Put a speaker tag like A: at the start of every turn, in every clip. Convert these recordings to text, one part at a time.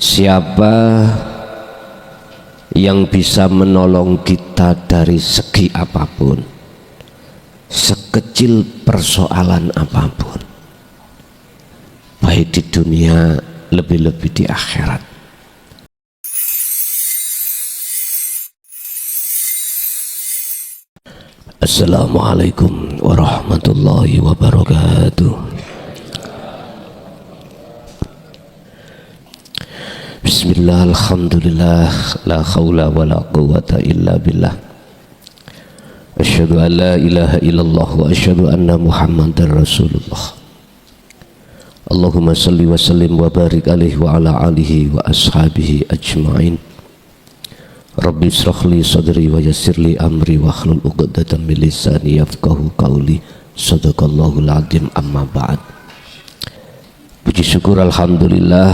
A: Siapa yang bisa menolong kita dari segi apapun, sekecil persoalan apapun, baik di dunia lebih-lebih di akhirat. Assalamualaikum warahmatullahi wabarakatuh. Bismillah, alhamdulillah, la khawla wa la quwwata illa billah. Asyhadu an la ilaha illallah wa asyhadu anna muhammadar rasulullah. Allahumma salli wa sallim wa barik alaihi wa ala alihi wa ashabihi ajma'in. Rabbi israh li sadri wa yassir li amri wa hlul 'uqdatam min lisani yafqahu qawli. Shadaqallahul azim, amma ba'd. Puji syukur alhamdulillah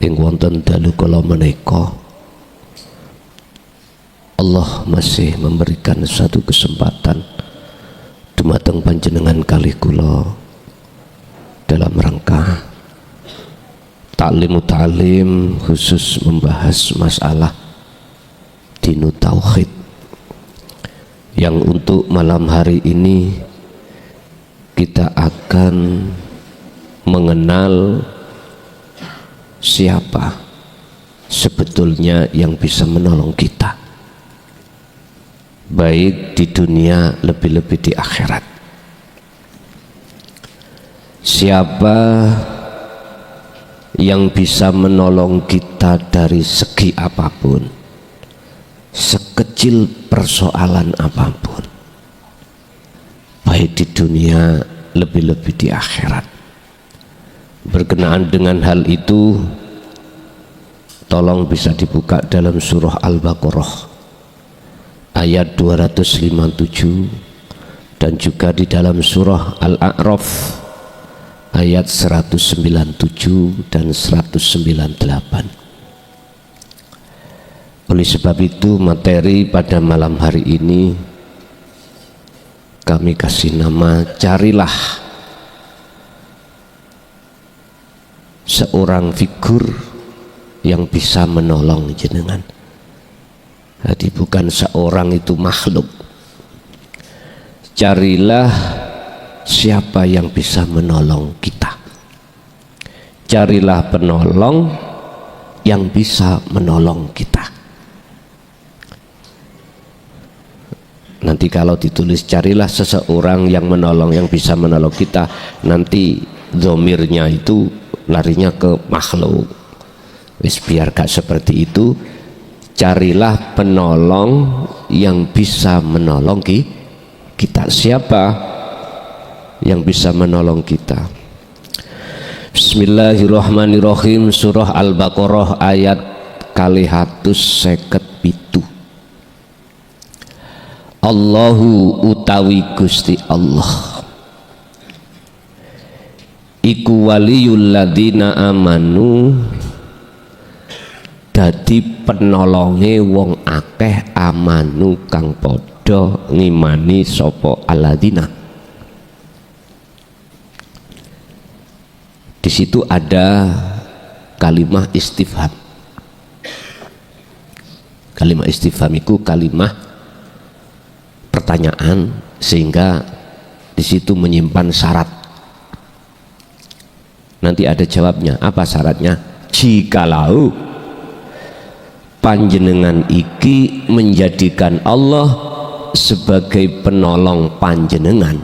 A: ing wonten dalu kala menika Allah masih memberikan satu kesempatan dumateng panjenengan kalih kula dalam rangka ta'lim khusus membahas masalah dinu tauhid, yang untuk malam hari ini kita akan mengenal siapa sebetulnya yang bisa menolong kita, baik di dunia lebih-lebih di akhirat. Siapa yang bisa menolong kita dari segi apapun, sekecil persoalan apapun, baik di dunia lebih-lebih di akhirat. Berkenaan dengan hal itu, tolong bisa dibuka dalam surah Al-Baqarah ayat 257 dan juga di dalam surah Al-A'raf ayat 197 dan 198. Oleh sebab itu, materi pada malam hari ini kami kasih nama carilah seorang figur yang bisa menolong jenengan. Jadi bukan seorang itu makhluk. Carilah siapa yang bisa menolong kita. Carilah penolong yang bisa menolong kita. Nanti kalau ditulis carilah seseorang yang menolong, yang bisa menolong kita, nanti dhomirnya itu larinya ke makhluk. Wis, biar gak seperti itu. Carilah penolong yang bisa menolong kita. Siapa yang bisa menolong kita? Bismillahirrahmanirrahim. Surah Al-Baqarah ayat 257. Allahu utawi Gusti Allah iku waliyul ladina amanu, dadi penolonge wong akeh amanu kang padha ngimani sapa aladina. Di situ ada kalimah istifham. Kalimah istifham itu kalimah pertanyaan, sehingga di situ menyimpan syarat. Nanti ada jawabnya. Apa syaratnya? Jikalau panjenengan iki menjadikan Allah sebagai penolong panjenengan,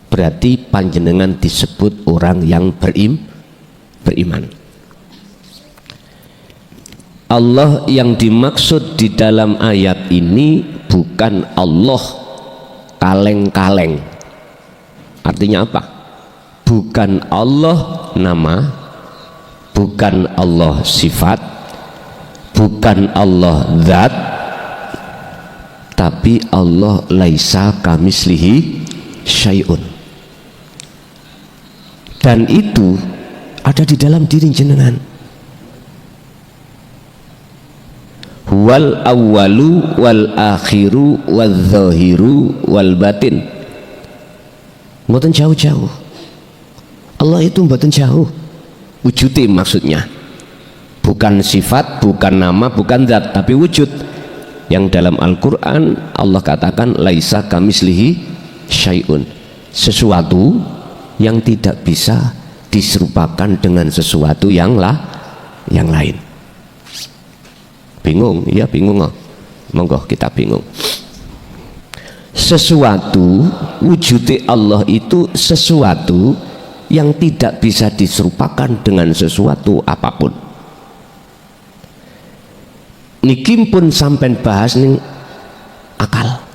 A: berarti panjenengan disebut orang yang beriman. Allah yang dimaksud di dalam ayat ini bukan Allah kaleng-kaleng. Artinya apa? Bukan Allah nama, bukan Allah sifat, bukan Allah zat, tapi Allah laisa kamislihi syai'un. Dan itu ada di dalam diri jenengan. Wal awwalu wal akhiru wal zahiru wal batin. Mboten jauh-jauh. Allah itu mboten jauh. wujudnya maksudnya, bukan sifat, bukan nama, bukan zat, tapi wujud yang dalam Al-Quran Allah katakan laisa kamislihi syai'un, sesuatu yang tidak bisa diserupakan dengan sesuatu yang lain. Bingung? Ya bingung. Monggo kita bingung. Sesuatu, wujudnya Allah itu sesuatu yang tidak bisa diserupakan dengan sesuatu apapun. Niki pun sampai bahas nih akal,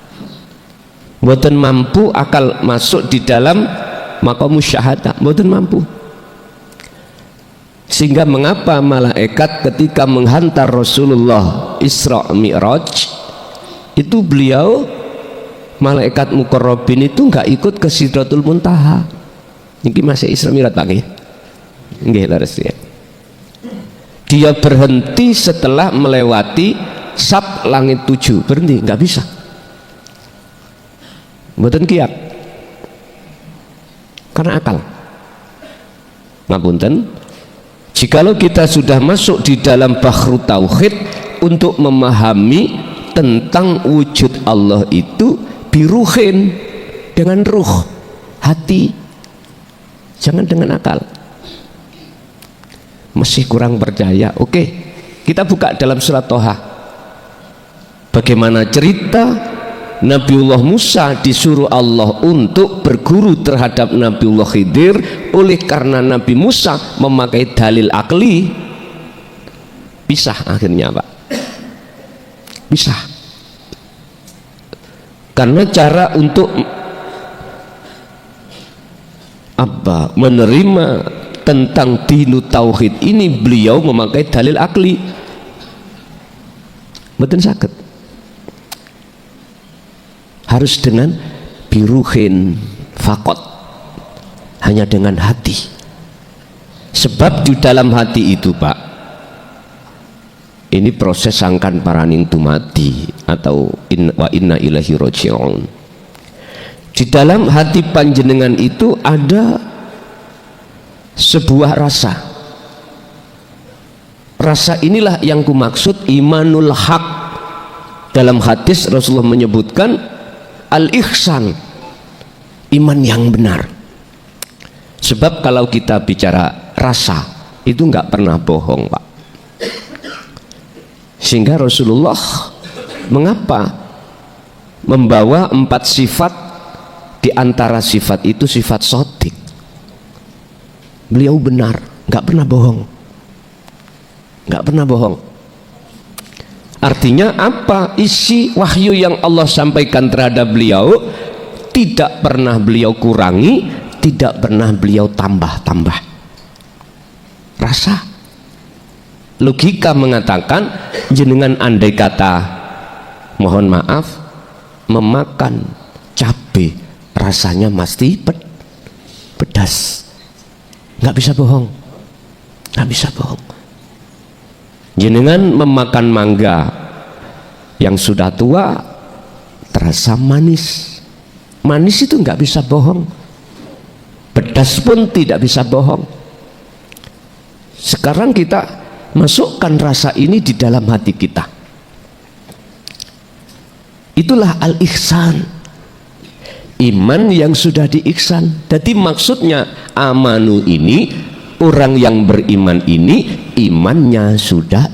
A: mboten mampu akal masuk di dalam maqam musyahadah, mboten mampu. Sehingga mengapa malaikat ketika menghantar Rasulullah Isra Mi'raj itu beliau malaikat muqarrabin itu nggak ikut ke Sidratul Muntaha. Niki masih Isra Mi'raj Pak nggih. Nggih leres ya. Dia berhenti setelah melewati sab langit 7, berhenti, nggak bisa, mboten kiat karena akal. Ngapunten, jikalau kita sudah masuk di dalam bahru tauhid untuk memahami tentang wujud Allah itu biruhin, dengan ruh hati, jangan dengan akal. Masih kurang percaya? Oke, kita buka dalam surat Toha. Bagaimana cerita Nabiullah Musa disuruh Allah untuk berguru terhadap Nabiullah Khidir, oleh karena Nabi Musa memakai dalil akli, pisah akhirnya Pak, pisah. Karena cara untuk apa menerima tentang dinu tauhid ini beliau memakai dalil akli, betul sakit, harus dengan biruhin fakot, hanya dengan hati. Sebab di dalam hati itu Pak, ini proses sangkan paraning tumati atau wa inna ilahi roji'un. Di dalam hati panjenengan itu ada sebuah rasa. Rasa inilah yang kumaksud imanul haq. Dalam hadis Rasulullah menyebutkan al-ihsan, iman yang benar. Sebab kalau kita bicara rasa itu nggak pernah bohong Pak. Sehingga Rasulullah mengapa membawa 4 sifat, di antara sifat itu sifat sodik. Beliau benar, nggak pernah bohong, nggak pernah bohong. Artinya apa? Isi wahyu yang Allah sampaikan terhadap beliau tidak pernah beliau kurangi, tidak pernah beliau tambah-tambah. Rasa, logika mengatakan jenengan andai kata, mohon maaf, memakan cabai rasanya mesti pedas. Nggak bisa bohong, nggak bisa bohong. Jenengan memakan mangga yang sudah tua terasa manis, manis itu nggak bisa bohong, pedas pun tidak bisa bohong. Sekarang kita masukkan rasa ini di dalam hati kita, itulah al-ihsan, iman yang sudah diihsan. Jadi maksudnya amanu ini, orang yang beriman ini imannya sudah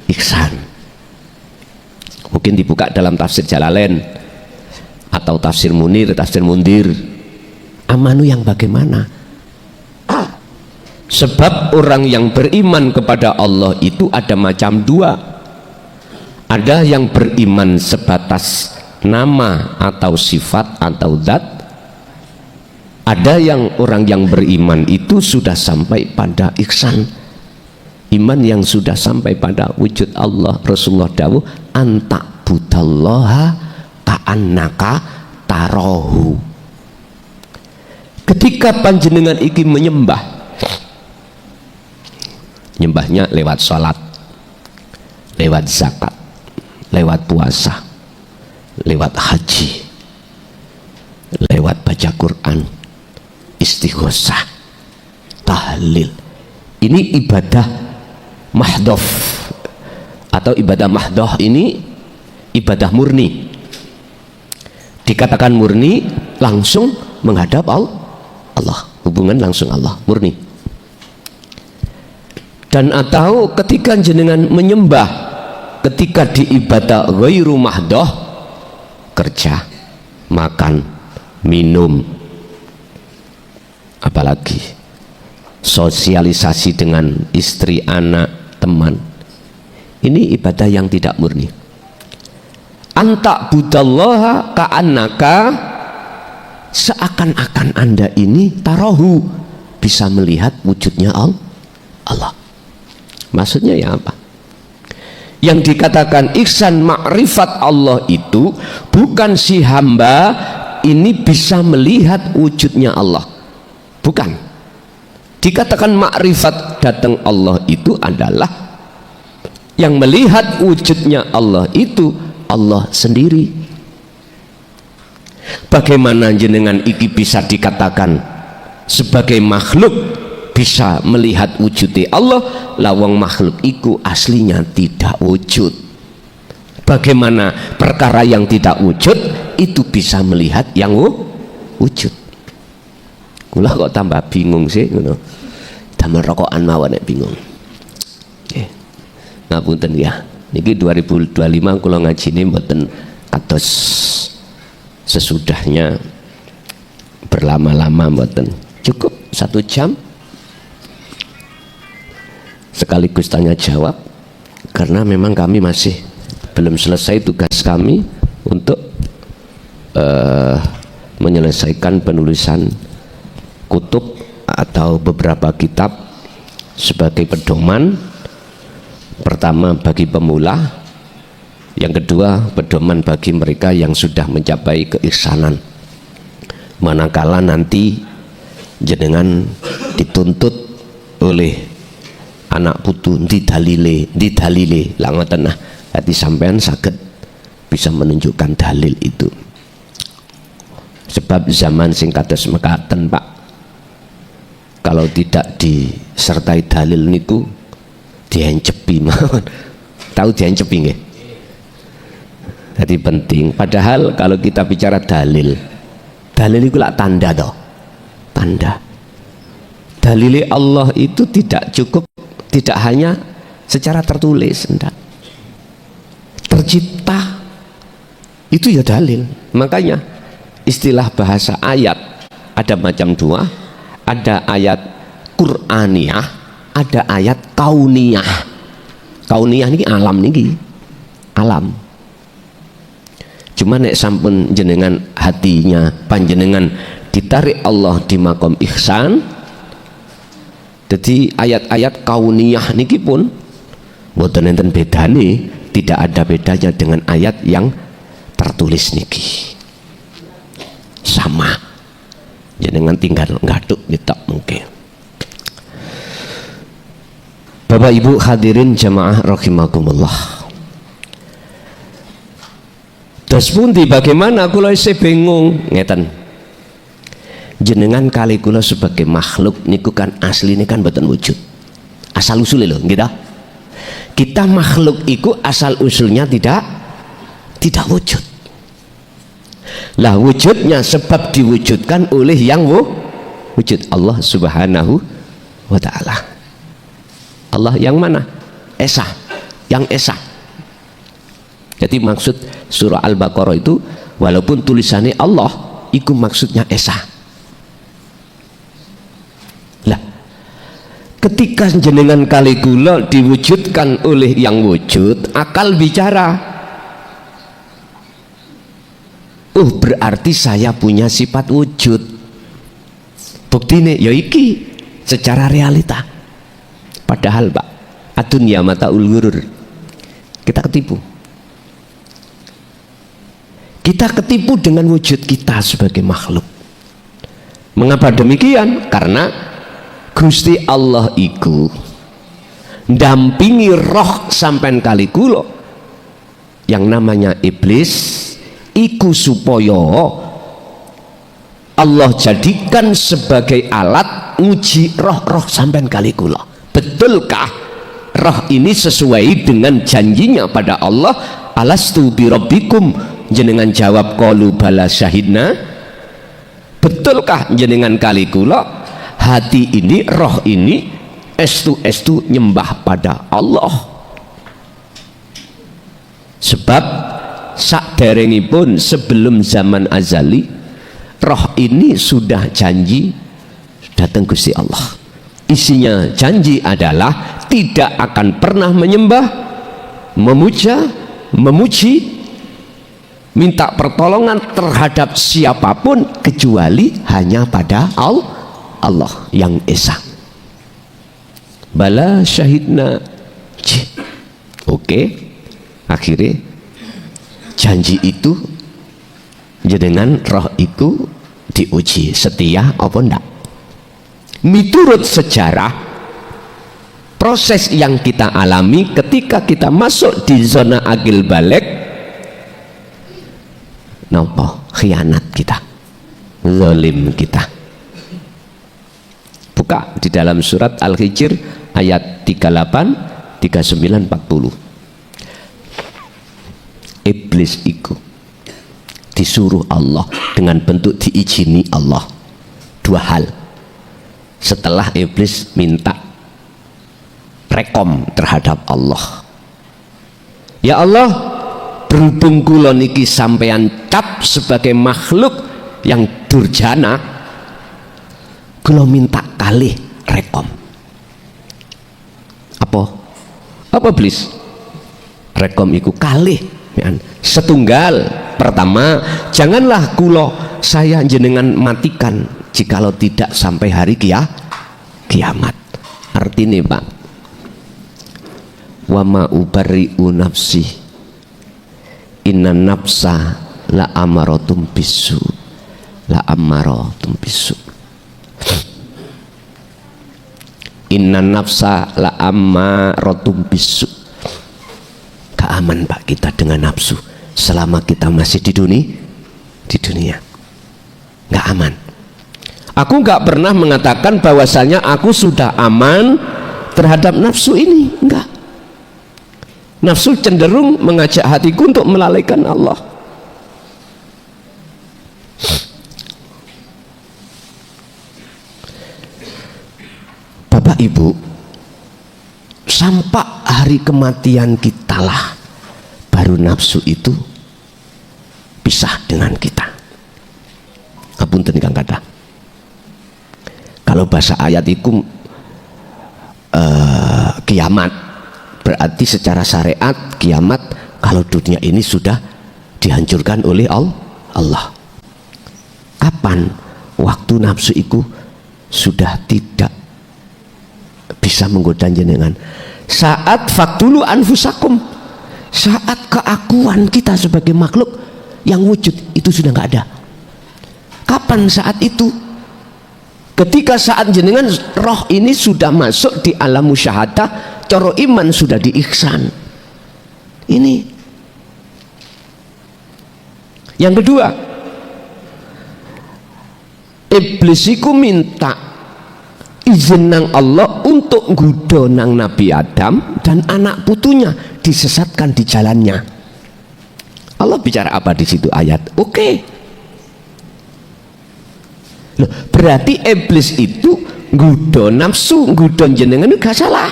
A: ihsan. Mungkin dibuka dalam tafsir Jalalain atau tafsir Munir, tafsir Mundir. Amanu yang bagaimana? Sebab orang yang beriman kepada Allah itu ada macam 2. Ada yang beriman sebatas nama atau sifat atau zat, ada yang orang yang beriman itu sudah sampai pada ihsan, iman yang sudah sampai pada wujud Allah. Rasulullah dawuh anta budallaha ka'annaka tarahu. Ketika panjenengan iki menyembah, nyembahnya lewat sholat, lewat zakat, lewat puasa, lewat haji, lewat baca Quran, istighosah, tahlil, Ini ibadah mahdhaf atau ibadah mahdhah, ini ibadah murni. Dikatakan murni langsung menghadap Allah, hubungan langsung Allah, murni. Dan atau ketika jenengan menyembah, ketika di ibadah ghairu mahdhah, kerja, makan, minum, apalagi sosialisasi dengan istri, anak, teman, ini ibadah yang tidak murni. Anta budallaha ka'annaka, seakan-akan Anda ini tarahu, bisa melihat wujudnya Allah. Maksudnya ya apa? Yang dikatakan ihsan ma'rifat Allah itu bukan si hamba ini bisa melihat wujudnya Allah, bukan. Dikatakan makrifat datang Allah itu adalah yang melihat wujudnya Allah itu Allah sendiri. Bagaimana jenengan iki bisa dikatakan sebagai makhluk bisa melihat wujudnya Allah, lawang makhluk iku aslinya tidak wujud. Bagaimana perkara yang tidak wujud itu bisa melihat yang wujud? Kula kok tambah bingung sih ngono. Damel rokokan mawon nek bingung. Nggih. Ngapunten ya. Niki 2025 kula ngajine mboten kados sesudahnya berlama-lama, mboten. Cukup 1 jam. Sekaligus tanya jawab karena memang kami masih belum selesai tugas kami untuk menyelesaikan penulisan kutub atau beberapa kitab sebagai pedoman. Pertama bagi pemula, yang kedua pedoman bagi mereka yang sudah mencapai keihsanan. Manakala nanti jenengan dituntut oleh anak putu didalile lah ngoten, nah hati sampean saged bisa menunjukkan dalil itu. Sebab zaman sing kados mekaten Pak, kalau tidak disertai dalil niku diencepi mawon. Tahu diencepi nggih? Jadi penting. Padahal kalau kita bicara dalil itu lah tanda toh. Tanda. Dalil Allah itu tidak cukup, tidak hanya secara tertulis, enggak. Tercipta itu ya dalil. Makanya istilah bahasa ayat ada macam dua. Ada ayat Qur'aniyah, ada ayat kauniyah. Kauniyah ini alam niki, alam. Cuma nek sampun jenengan hatinya panjenengan ditarik Allah di makom ihsan, jadi ayat-ayat kauniyah niki pun mboten enten bedane, tidak ada bedanya dengan ayat yang tertulis niki. Sama. Jenengan tinggal ngaduk gitu mungkin. Bapak Ibu hadirin jamaah rahimakumullah. Terus pundi bagaimana kula isih bingung ngeten. Jenengan kali kula sebagai makhluk niku kan asline kan mboten wujud. Asal usulnya lho, nggih ta? Kita makhluk iku asal usulnya tidak wujud. Lah wujudnya sebab diwujudkan oleh yang wujud, Allah subhanahu wa ta'ala. Allah yang mana? Esa, yang esa. Jadi maksud surah Al-Baqarah itu walaupun tulisannya Allah, itu maksudnya esa. Lah ketika jenengan kali kula diwujudkan oleh yang wujud, akal bicara, berarti saya punya sifat wujud. Buktine ya iki secara realita. Padahal Pak, adunya mata ulgurur, kita ketipu. Kita ketipu dengan wujud kita sebagai makhluk. Mengapa demikian? Karena Gusti Allah iku ndampingi roh sampean kali kula yang namanya iblis iku supaya Allah jadikan sebagai alat uji roh-roh sampean kali kula. betulkah roh ini sesuai dengan janjinya pada Allah? Alastu birabbikum, jenengan jawab qalu bala syahidna. Betulkah jenengan kali kula hati ini, roh ini estu nyembah pada Allah? Sebab sakderengipun sebelum zaman azali roh ini sudah janji datang Gusti Allah. Isinya janji adalah tidak akan pernah menyembah, memuja, memuji, minta pertolongan terhadap siapapun kecuali hanya pada Allah yang Esa. Bala syahidna. Oke, akhirnya janji itu jenengan roh itu diuji setia apa ndak. Miturut sejarah, proses yang kita alami ketika kita masuk di zona akil balik, nopo khianat kita, zalim kita. Buka di dalam surat Al-Hijr ayat 38, 39, 40. Iblis itu disuruh Allah dengan bentuk diizini Allah dua hal. Setelah iblis minta rekom terhadap Allah, ya Allah, berhubung kula niki sampean cap sebagai makhluk yang durjana, kula minta kalih rekom. Apa iblis? Rekom iku kalih setunggal. Pertama, janganlah kulo saya jenengan matikan jikalau tidak sampai hari kiamat. Artinya Pak, wa ma ubarri'u nafsi inna nafsa la amaratum bisu, la amaratum bisu, inna nafsa la amaratum bisu. Gak aman Pak kita dengan nafsu selama kita masih di dunia. Gak aman. Aku gak pernah mengatakan bahwasanya aku sudah aman terhadap nafsu ini. Enggak. Nafsu cenderung mengajak hatiku untuk melalaikan Allah. Bapak Ibu, sampai hari kematian kita lah baru nafsu itu pisah dengan kita. Apunten kang kata. Kalau bahasa ayat itu kiamat, berarti secara syariat kiamat kalau dunia ini sudah dihancurkan oleh Allah. Kapan waktu nafsu itu sudah tidak bisa menggoda jenengan? Saat faktulu anfusakum, saat keakuan kita sebagai makhluk yang wujud itu sudah nggak ada. Kapan saat itu? Ketika saat jenengan roh ini sudah masuk di alam musyahadah, coro iman sudah diihsan. Ini yang kedua, iblis iku minta izin nang Allah untuk nggodha nang Nabi Adam dan anak putunya disesatkan di jalannya. Allah bicara apa di situ ayat? Oke. Loh, berarti iblis itu nggodha nafsu, nggodha jenengan itu gak salah.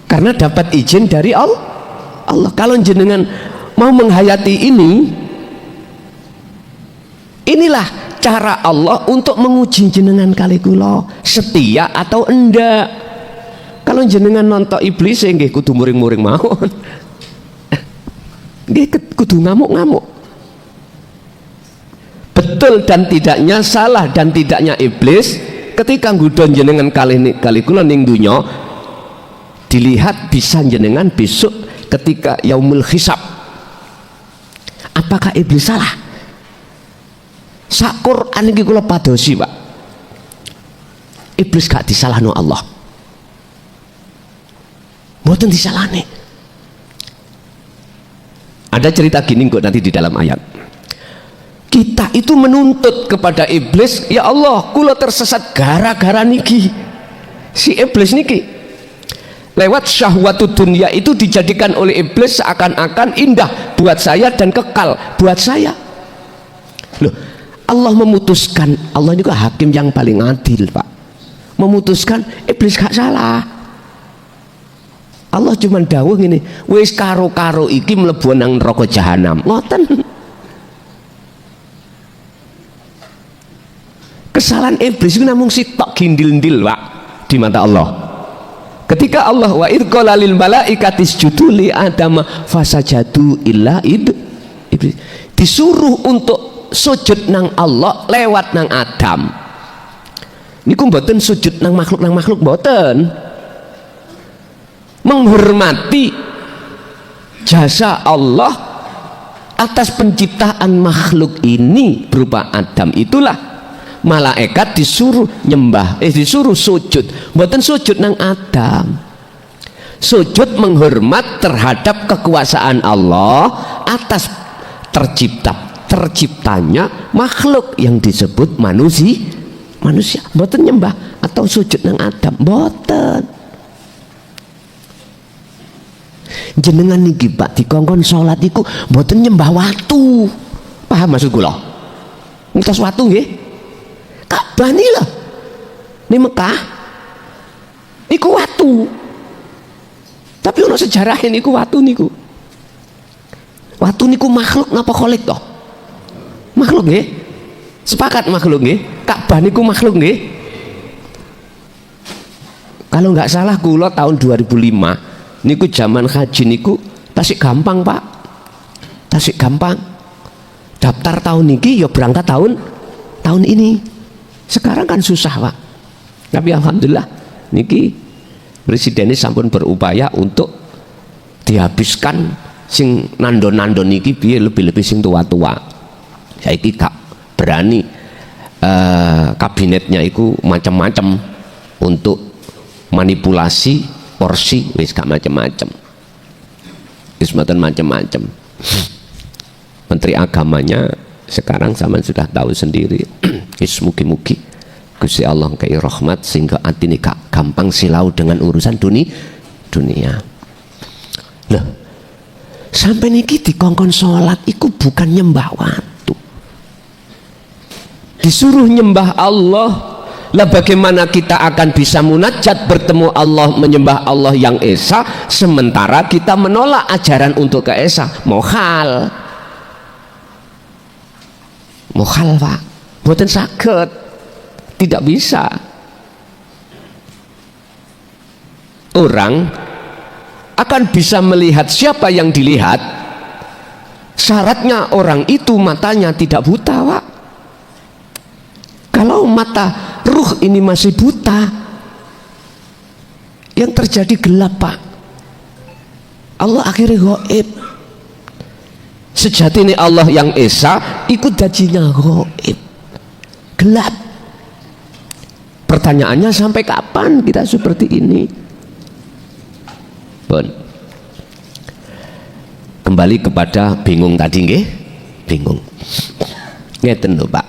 A: Karena dapat izin dari Allah. Kalau jenengan mau menghayati ini, inilah cara Allah untuk menguji jenengan kali kula setia atau enggak. Kalau jenengan nonton iblis nggih kudu muring-muring mawon. Nggih kudu ngamuk-ngamuk. Betul dan tidaknya, salah dan tidaknya iblis ketika nggodha jenengan kali kula ning dunya dilihat bisa jenengan besok ketika yaumul hisab. Apakah iblis salah? Sak Quran iki kula padosi, Pak. Iblis gak disalahno Allah. Mboten disalahne. Ada cerita gini kok nanti di dalam ayat. Kita itu menuntut kepada iblis, ya Allah, kula tersesat gara-gara niki. si iblis niki lewat syahwatud dunia itu dijadikan oleh iblis seakan-akan indah buat saya dan kekal buat saya. Loh, Allah memutuskan, Allah juga hakim yang paling adil Pak, memutuskan iblis gak salah. Allah cuma dawuh ngene, wis karo-karo iki mlebu nang neraka jahanam, ngoten. Kesalahan iblis itu namung sitok gindil-ndil Pak di mata Allah. Ketika Allah wa idz qala lil malaikati isjudu li adama fasajadu illa iblis, disuruh untuk sujud nang Allah lewat nang Adam. Niku mboten sujud nang makhluk mboten. Menghormati jasa Allah atas penciptaan makhluk ini berupa Adam, itulah malaikat disuruh nyembah, disuruh sujud, mboten sujud nang Adam. Sujud menghormat terhadap kekuasaan Allah atas terciptanya makhluk yang disebut manusia. Mboten nyembah atau sujud nang Adam, mboten. Jenengan niki Pak dikongkon salat iku mboten nyembah watu. Paham maksud kula? Ngutus watu nggih. Ka'bah nih lah di Mekah niku watu, tapi ono sejarah niku watu niku makhluk napa kholik toh? Makhluk nggih, sepakat makhluk nggih. Ka'bah niku makhluk nggih. Kalau nggak salah kula tahun 2005 niku zaman haji niku tasik gampang Pak, tasik gampang. Daftar tahun niki ya berangkat tahun ini. Sekarang kan susah Pak, tapi alhamdulillah niki presidennya sampun berupaya untuk dihabiskan sing nandon niki biar lebih sing tua-tua. Saiki gak berani kabinetnya itu macam-macam untuk manipulasi porsi, wis gak macam-macam, wis macam-macam. Menteri agamanya sekarang zaman sudah tahu sendiri. Mugi-mugi Gusti Allah kei rahmat sehingga atine gak gampang silau dengan urusan dunia. Loh, sampai niki dikongkon sholat iku bukan nyembah watu, disuruh nyembah Allah. Lah bagaimana kita akan bisa munajat bertemu Allah, menyembah Allah yang esa sementara kita menolak ajaran untuk ke esa? Mohal Pak, boten saged, tidak bisa. Orang akan bisa melihat siapa yang dilihat, syaratnya orang itu matanya tidak buta Pak. Kalau mata ruh ini masih buta, yang terjadi gelap Pak. Allah akhirnya gaib. Sejati ini Allah yang esa ikut dajinya gaib, gelap. Pertanyaannya sampai kapan kita seperti ini? Bon. Kembali kepada bingung tadi nggih, bingung. Ngeten lho Pak.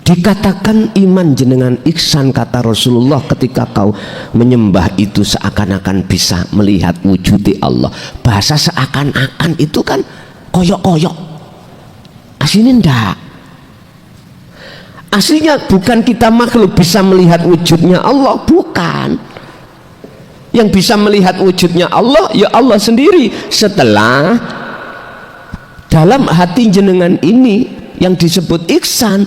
A: Dikatakan iman jenengan ihsan kata Rasulullah ketika kau menyembah itu seakan-akan bisa melihat wujud Allah. Bahasa seakan-akan itu kan koyok-koyok, aslinya ndak. Aslinya bukan kita makhluk bisa melihat wujudnya Allah, bukan. Yang bisa melihat wujudnya Allah ya Allah sendiri setelah dalam hati jenengan ini yang disebut ihsan,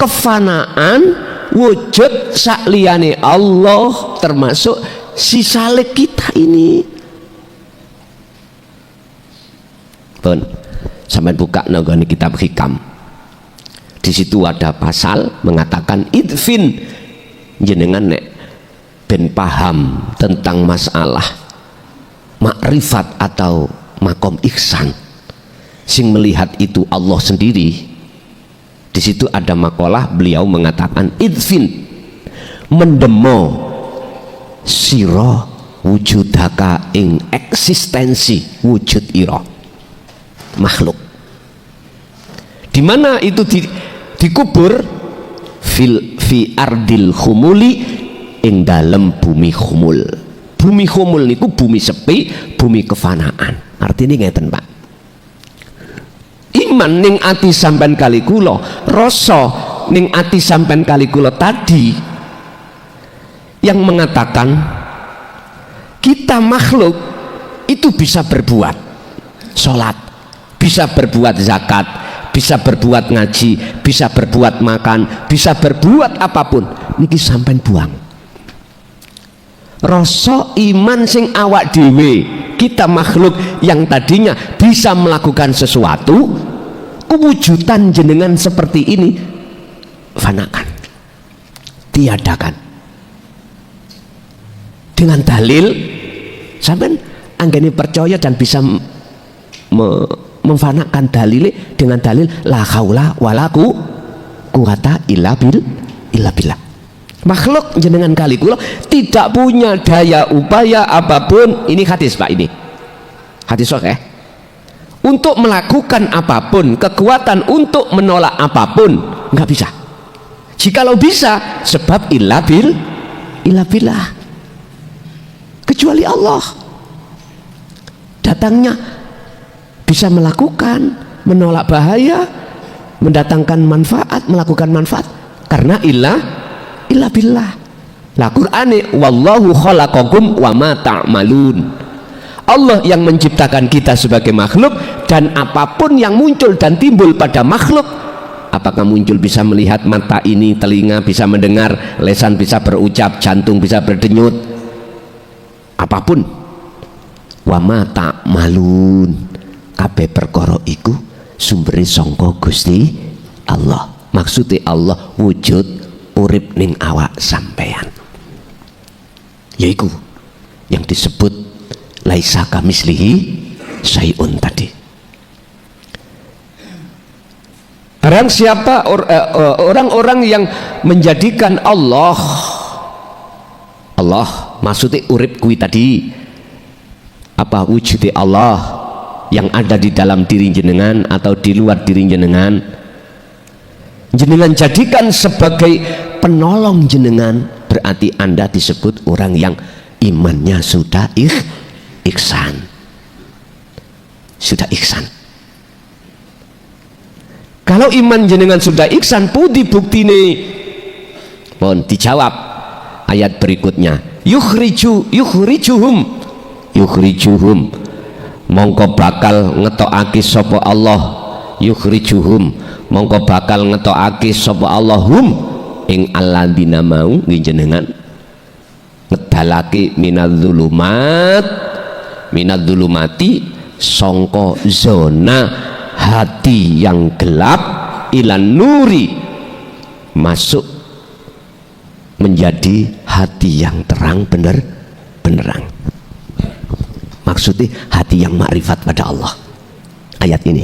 A: kefanaan wujud sakliyane Allah termasuk si saleh kita ini. Pun sampai buka nggone kitab hikam, di situ ada pasal mengatakan idfin jenengan nek ben paham tentang masalah makrifat atau makom ihsan sing melihat itu Allah sendiri. Di situ ada makalah beliau mengatakan idfin mendemo siro wujudaka ing eksistensi wujud ira makhluk. Di mana itu dikubur fi ardil khumuli ing dalem bumi khumul. Bumi khumul niku bumi sepi, bumi kefanaan. Artinya ngeten Pak, iman ning ati sampean kali kula, rasa ning ati sampean kali kula tadi yang mengatakan kita makhluk itu bisa berbuat sholat, bisa berbuat zakat, bisa berbuat ngaji, bisa berbuat makan, bisa berbuat apapun, niki sampean buang. Rasa iman sing awak dhewe, kita makhluk yang tadinya bisa melakukan sesuatu, kewujudan jenengan seperti ini fanakan, tiadakan. Dengan dalil sampean anggene percaya dan bisa memfanakan dalil dengan dalil la haula wala quwata illa billah. Makhluk jenengan kali kula tidak punya daya upaya apapun, ini hadis Pak, ini hadis sahih, untuk melakukan apapun, kekuatan untuk menolak apapun nggak bisa. Jikalau bisa, sebab illa billah, kecuali Allah datangnya bisa melakukan, menolak bahaya, mendatangkan manfaat, melakukan manfaat karena illa billah. Lah Qur'ane wallahu khalaqakum wa ma ta'malun. Allah yang menciptakan kita sebagai makhluk, dan apapun yang muncul dan timbul pada makhluk, apakah muncul bisa melihat, mata ini, telinga bisa mendengar, lesan bisa berucap, jantung bisa berdenyut, apapun, wa ma ta'malun, kabeh perkara iku sumbere sangka Gusti Allah. Maksudnya Allah wujud urip ning awak sampean, yaiku yang disebut laisa kamislihi syai'un tadi. Barang siapa orang-orang yang menjadikan Allah maksudnya urip kui tadi, apa wujudnya Allah yang ada di dalam diri jenengan atau di luar diri jenengan, jenengan jadikan sebagai penolong jenengan, berarti Anda disebut orang yang imannya sudah ihsan, sudah ihsan. Kalau iman jenengan sudah ihsan, pudi buktine? Mohon dijawab ayat berikutnya, yukhrijuhum mongko bakal ngetokake sapa Allah, yukhrijuhum mongko bakal ngetokake sapa Allah hum ing alladzina mau njenengan ngedalake minadzulumati sangka zona hati yang gelap ilan nuri masuk menjadi hati yang terang benerang. Maksudnya hati yang makrifat pada Allah. Ayat ini,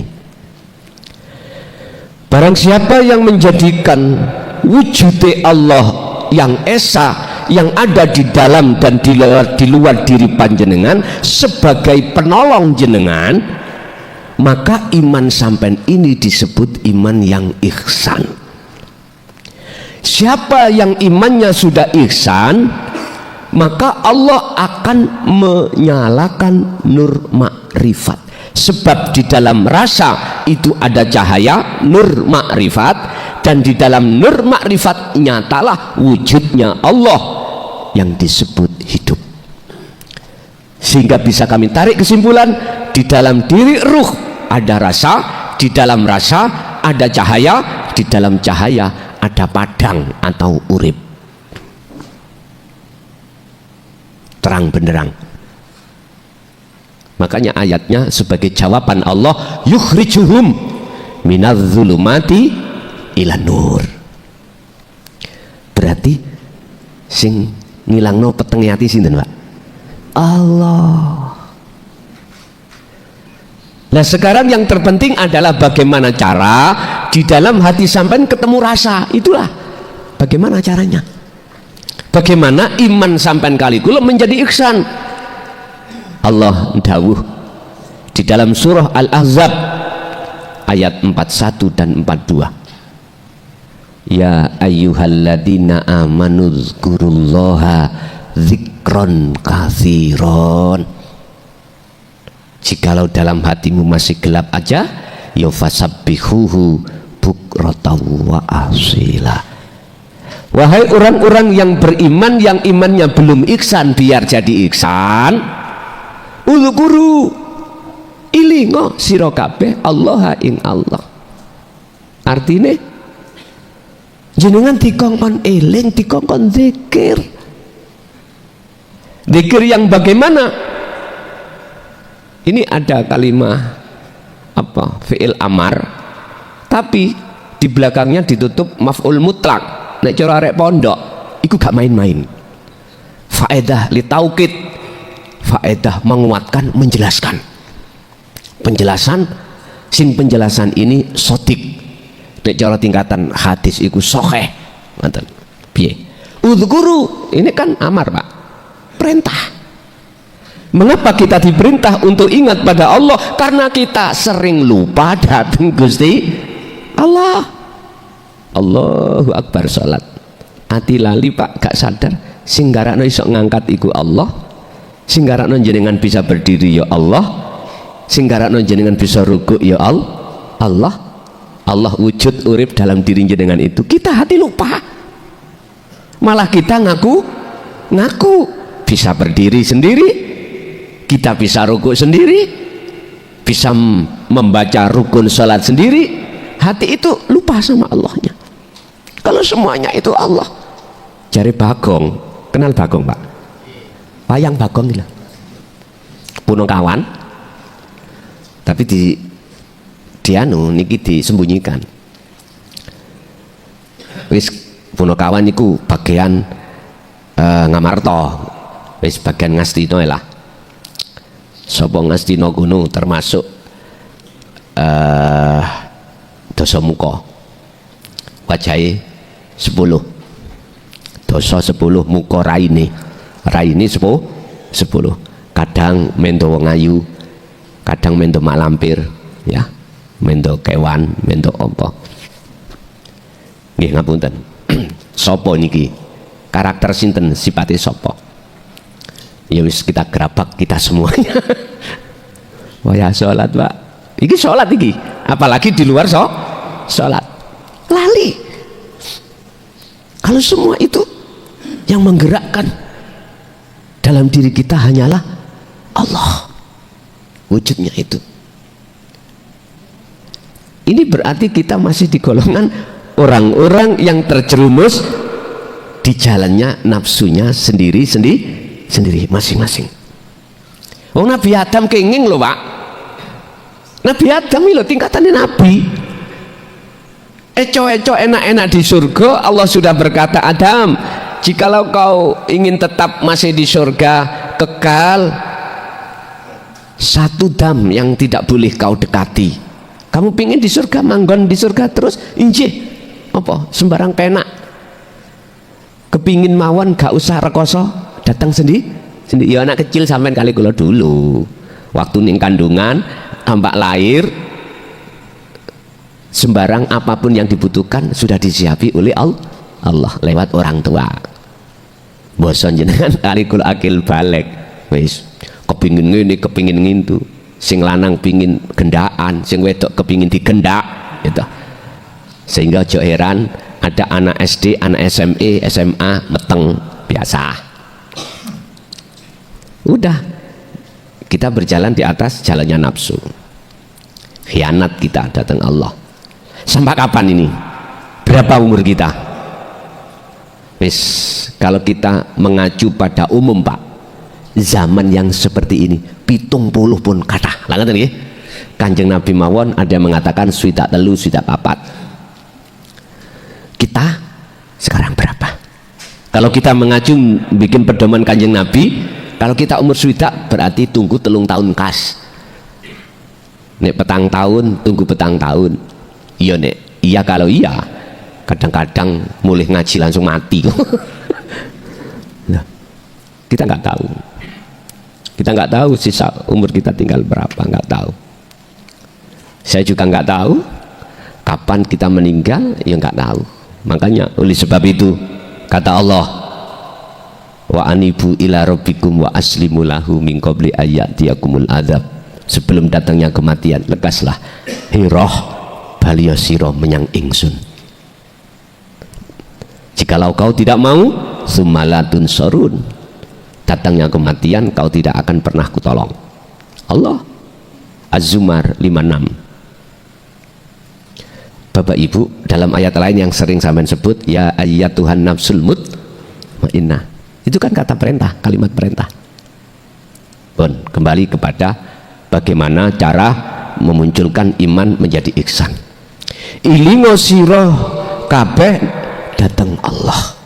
A: barang siapa yang menjadikan wujud Allah yang esa, yang ada di dalam dan di luar diri panjenengan sebagai penolong jenengan, maka iman sampean ini disebut iman yang ihsan. Siapa yang imannya sudah ihsan, maka Allah akan menyalakan nur makrifat, sebab di dalam rasa itu ada cahaya nur makrifat, dan di dalam nur makrifat nyatalah wujudnya Allah yang disebut hidup. Sehingga bisa kami tarik kesimpulan, di dalam diri ruh ada rasa, di dalam rasa ada cahaya, di dalam cahaya ada padang atau urip, terang benderang. Makanya ayatnya sebagai jawaban Allah, yukhrijuhum minadz-zulumati ila nur. Berarti sing ngilangno petenge ati sinten, Pak? Allah. Nah sekarang yang terpenting adalah bagaimana cara di dalam hati sampean ketemu rasa. Itulah bagaimana caranya, bagaimana iman sampean kali kula menjadi ihsan. Allah dawuh di dalam surah Al-Ahzab ayat 41 dan 42, Ya ayyuhalladzina amanu dzkurullaha dzikron katsiron. Jikalau dalam hatimu masih gelap aja, ya fasabbihuhu bukratan wa asila. Wahai orang-orang yang beriman, yang imannya belum ihsan, biar jadi ihsan. Uzkuru ilingo sira kabeh Allah ing Allah. Artine jenengan dikongkon eling, dikongkon zikir. Zikir yang bagaimana? Ini ada kalimat apa? Fi'il amar, tapi di belakangnya ditutup maf'ul mutlak. Nek cara arek pondok iku gak main-main. Faedah li taukid, faedah menguatkan, menjelaskan. Penjelasan sing penjelasan ini sotik. Nek cara tingkatan hadis iku sahih. Ngoten. Piye? Udzkuru ini kan amar, Pak. Perintah. Mengapa kita diperintah untuk ingat pada Allah? Karena kita sering lupa datang Gusti Allah. Allahu Akbar salat. Ati lali Pak, gak sadar. Sing garakno iso ngangkat iku Allah. Sing garakno jenengan bisa berdiri ya Allah. Sing garakno jenengan bisa ruku ya Allah. Allah wujud urip dalam diri jenengan itu. Kita hati lupa. Malah kita ngaku bisa berdiri sendiri. Kita bisa rukuk sendiri, bisa membaca rukun salat sendiri. Hati itu lupa sama Allahnya. Kalau semuanya itu Allah. Jari Bagong, kenal Bagong Pak? Wayang Bagong gitu. Puno kawan, tapi di anu niki disembunyikan. Wis puno kawan niku bagian ngamarto, wis bagian ngastino lah. Sapa ngastina kuno termasuk dosa muka wajahe 10 dosa 10 muka raine 10 kadang mendo wong ayu, kadang mendo mak lampir ya, mendo kewan, mendo apa nggih ngapunten. Sapa niki karakter sinten, sipate sapa? Ya wis kita gerabak kita semuanya. Wah ya sholat Pak, iki sholat iki, apalagi di luar sholat lali. Kalau semua itu yang menggerakkan dalam diri kita hanyalah Allah, wujudnya itu. Ini berarti kita masih di golongan orang-orang yang terjerumus di jalannya nafsunya sendiri masing-masing. Oh Nabi Adam kenging loh Pak. Nabi Adam itu tingkatannya Nabi. Eco-eco enak-enak di surga. Allah sudah berkata, Adam, jikalau kau ingin tetap masih di surga kekal, satu dam yang tidak boleh kau dekati. Kamu pingin di surga, manggon di surga terus, injih apa sembarang penak. Kepingin mawon gak usah rekoso, datang sendiri. Ya anak kecil sampean kali kula dulu waktu ning kandungan tampak lahir, sembarang apapun yang dibutuhkan sudah disiapi oleh Allah lewat orang tua. Bosan jenengan kali kula akil balik wis kepingin ngene kepingin ngintu, sing lanang pingin gendaan, sing wedok kepingin digendak gitu. Sehingga aja heran ada anak SD, anak SMA, SMA meteng biasa. Udah kita berjalan di atas jalannya nafsu, khianat kita datang Allah. Sampai kapan ini? Berapa umur kita? Wis kalau kita mengacu pada umum Pak, zaman yang seperti ini 70 pun kata lah ngoten nggih. Kanjeng Nabi mawon ada yang mengatakan swidak telu swidak papat. Kita sekarang berapa? Kalau kita mengacu bikin pedoman Kanjeng Nabi, kalau kita umur swidak berarti tunggu 3 tahun kas. Nek petang tahun tunggu petang tahun. Iya nek iya, kalau iya kadang-kadang mulai ngaji langsung mati. Nah, kita nggak tahu. Kita nggak tahu sisa umur kita tinggal berapa, nggak tahu. Saya juga nggak tahu kapan kita meninggal, ya nggak tahu. Makanya oleh sebab itu kata Allah, wa anibu ila rabbikum wa aslimu lahu min qabli ayatiyakumul adzab. Sebelum datangnya kematian, lekaslah hiroh baliya sira menyang ingsun. Jikalau kau tidak mau, summalatun sorun, datangnya kematian kau tidak akan pernah kutolong. Allah. Az-Zumar 56. Bapak Ibu, dalam ayat lain yang sering sampean sebut, ya ayyatuhan nafsul mutmainnah, itu kan kata perintah, kalimat perintah. Bon, kembali kepada bagaimana cara memunculkan iman menjadi ihsan. Ilingo sira kabeh datang Allah.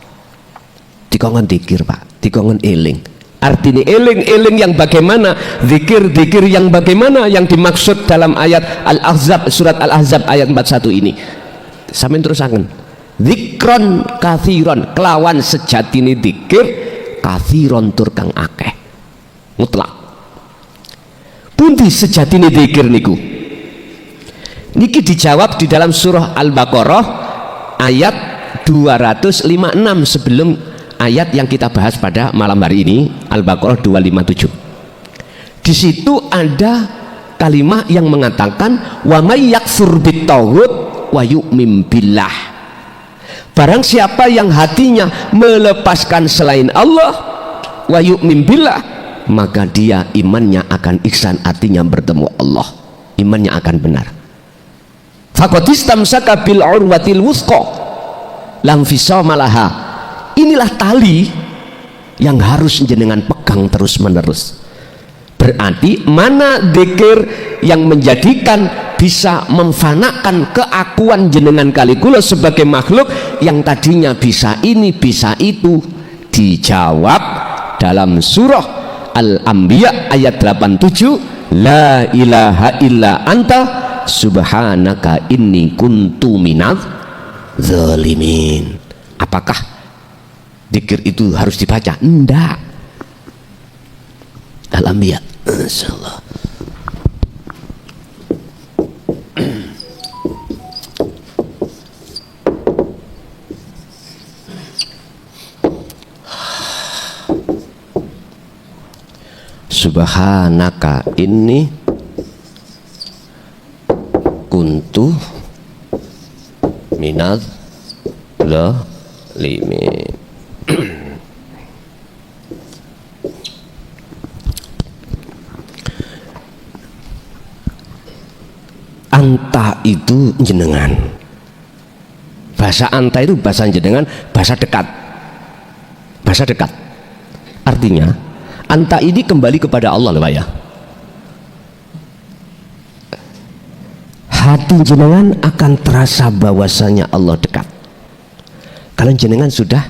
A: Dikongen dikir Pak, dikongen eling. Artinya eling-eling yang bagaimana, zikir-zikir yang bagaimana yang dimaksud dalam ayat Al-Ahzab, surat Al-Ahzab ayat 41 ini. Sampeyan terusaken. Zikron kathiron, kelawan sejatine zikir kathiron tur kang akeh. Mutlak. Pundi sejatine zikir niku? Niki dijawab di dalam surah Al-Baqarah ayat 256 sebelum ayat yang kita bahas pada malam hari ini, Al-Baqarah 257. Di situ ada kalimat yang mengatakan wa may yakfur bitaghut wa yu'min billah. Barang siapa yang hatinya melepaskan selain Allah, wa yu'min billah, maka dia imannya akan ihsan, artinya bertemu Allah, imannya akan benar. Faqad istamsaka bil urwatil wuthqa lam fisama laha. Inilah tali yang harus jenengan pegang terus menerus. Berarti mana dzikir yang menjadikan bisa memfanakan keakuan jenengan kali kula sebagai makhluk yang tadinya bisa ini bisa itu. Dijawab dalam surah Al-Anbiya ayat 87, la ilaha illa anta subhanaka inni kuntu minadz zalimin. Apakah dzikir itu harus dibaca? Enggak. Al-Anbiya, insyaallah. Subhanaka inni kuntu minadz zalimin. Anta itu jenengan. Bahasa anta itu bahasa jenengan, bahasa dekat. Bahasa dekat. Artinya anta ini kembali kepada Allah loh Pak ya. Hati jenengan akan terasa bahwasanya Allah dekat. Kalau jenengan sudah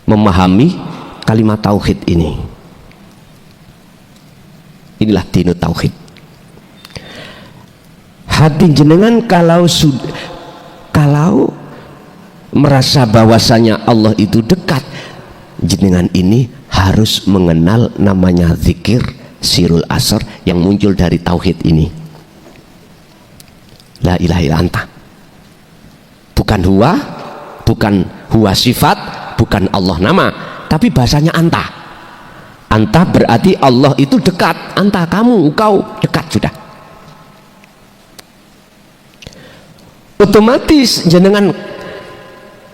A: memahami kalimat tauhid ini. Inilah dinu tauhid. Hati jenengan kalau merasa bahwasanya Allah itu dekat, jenengan ini harus mengenal namanya zikir sirul asr yang muncul dari tauhid ini. La ilaha illa anta. Bukan huwa sifat, bukan Allah nama, tapi bahasanya anta. Anta berarti Allah itu dekat, anta kamu, engkau dekat sudah. Otomatis jenengan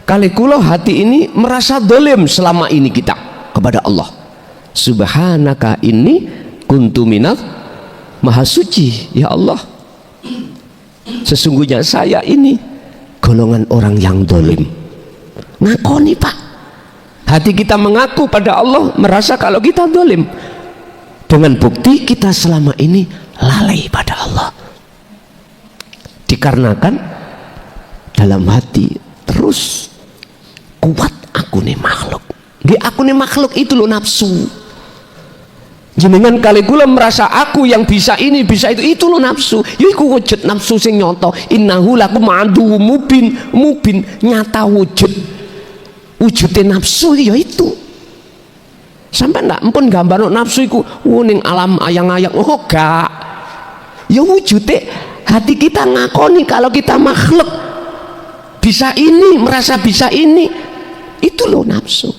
A: kali kula hati ini merasa dolim selama ini kita kepada Allah. Subhanaka inni kuntu minadz, maha suci ya Allah, sesungguhnya saya ini golongan orang yang dolim. Ngakoni Pak, hati kita mengaku pada Allah, merasa kalau kita dolim, dengan bukti kita selama ini lalai pada Allah. Dikarenakan dalam hati terus kuat aku nih makhluk. Aku nih makhluk itu lo nafsu. Jenengan kali kula merasa aku yang bisa ini bisa itu lo nafsu. Ya iku wujud nafsu sing nyoto. Innahu lakum aduwwum mubin nyata wujudnya nafsu ya itu. Sampai ndak empun gambar nafsu iku ning alam ayang-ayang. Oh gak. Ya wujudnya hati kita ngakoni kalau kita makhluk. bisa ini, merasa bisa ini, itu loh nafsu.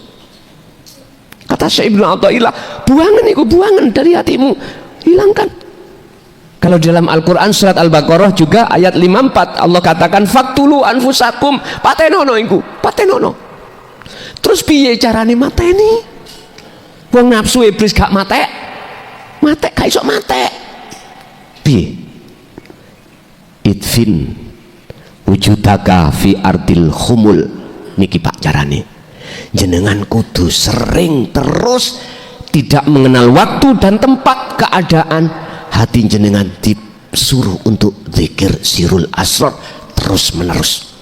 A: Kata Syekh Ibnu Athaillah, buangan itu, buangan dari hatimu, hilangkan. Kalau dalam Al-Quran surat Al-Baqarah juga ayat 54 Allah katakan faktulu anfusakum, patenono iku, patenono. Terus piye carane mateni? Wong nafsu iblis gak matek, matek gak iso matek. Piye? Idfin wujudaka fi ardil khumul. Niki pak carane. Jenengan kudu sering terus tidak mengenal waktu dan tempat keadaan, hati jenengan disuruh untuk zikir sirul asrar terus menerus.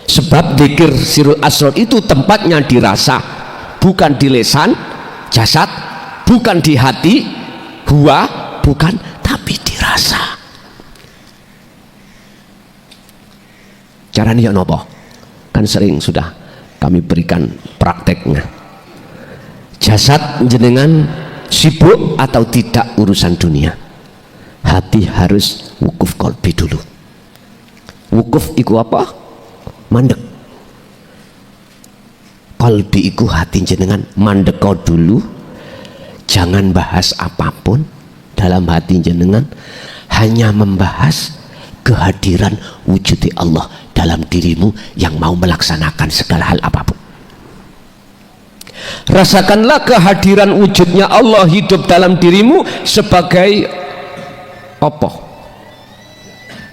A: Sebab zikir sirul asrar itu tempatnya dirasa, bukan di lesan jasad, bukan di hati huwa, bukan, tapi dirasa. Caranya nopo? Kan sering sudah kami berikan prakteknya. Jasad jenengan sibuk atau tidak urusan dunia, hati harus wukuf qalbi dulu. Wukuf iku apa? Mandek. Qalbi iku hati jenengan mandek dulu, jangan bahas apapun dalam hati jenengan, hanya membahas kehadiran wujud Allah dalam dirimu yang mau melaksanakan segala hal apapun. Rasakanlah kehadiran wujudnya Allah hidup dalam dirimu sebagai apa?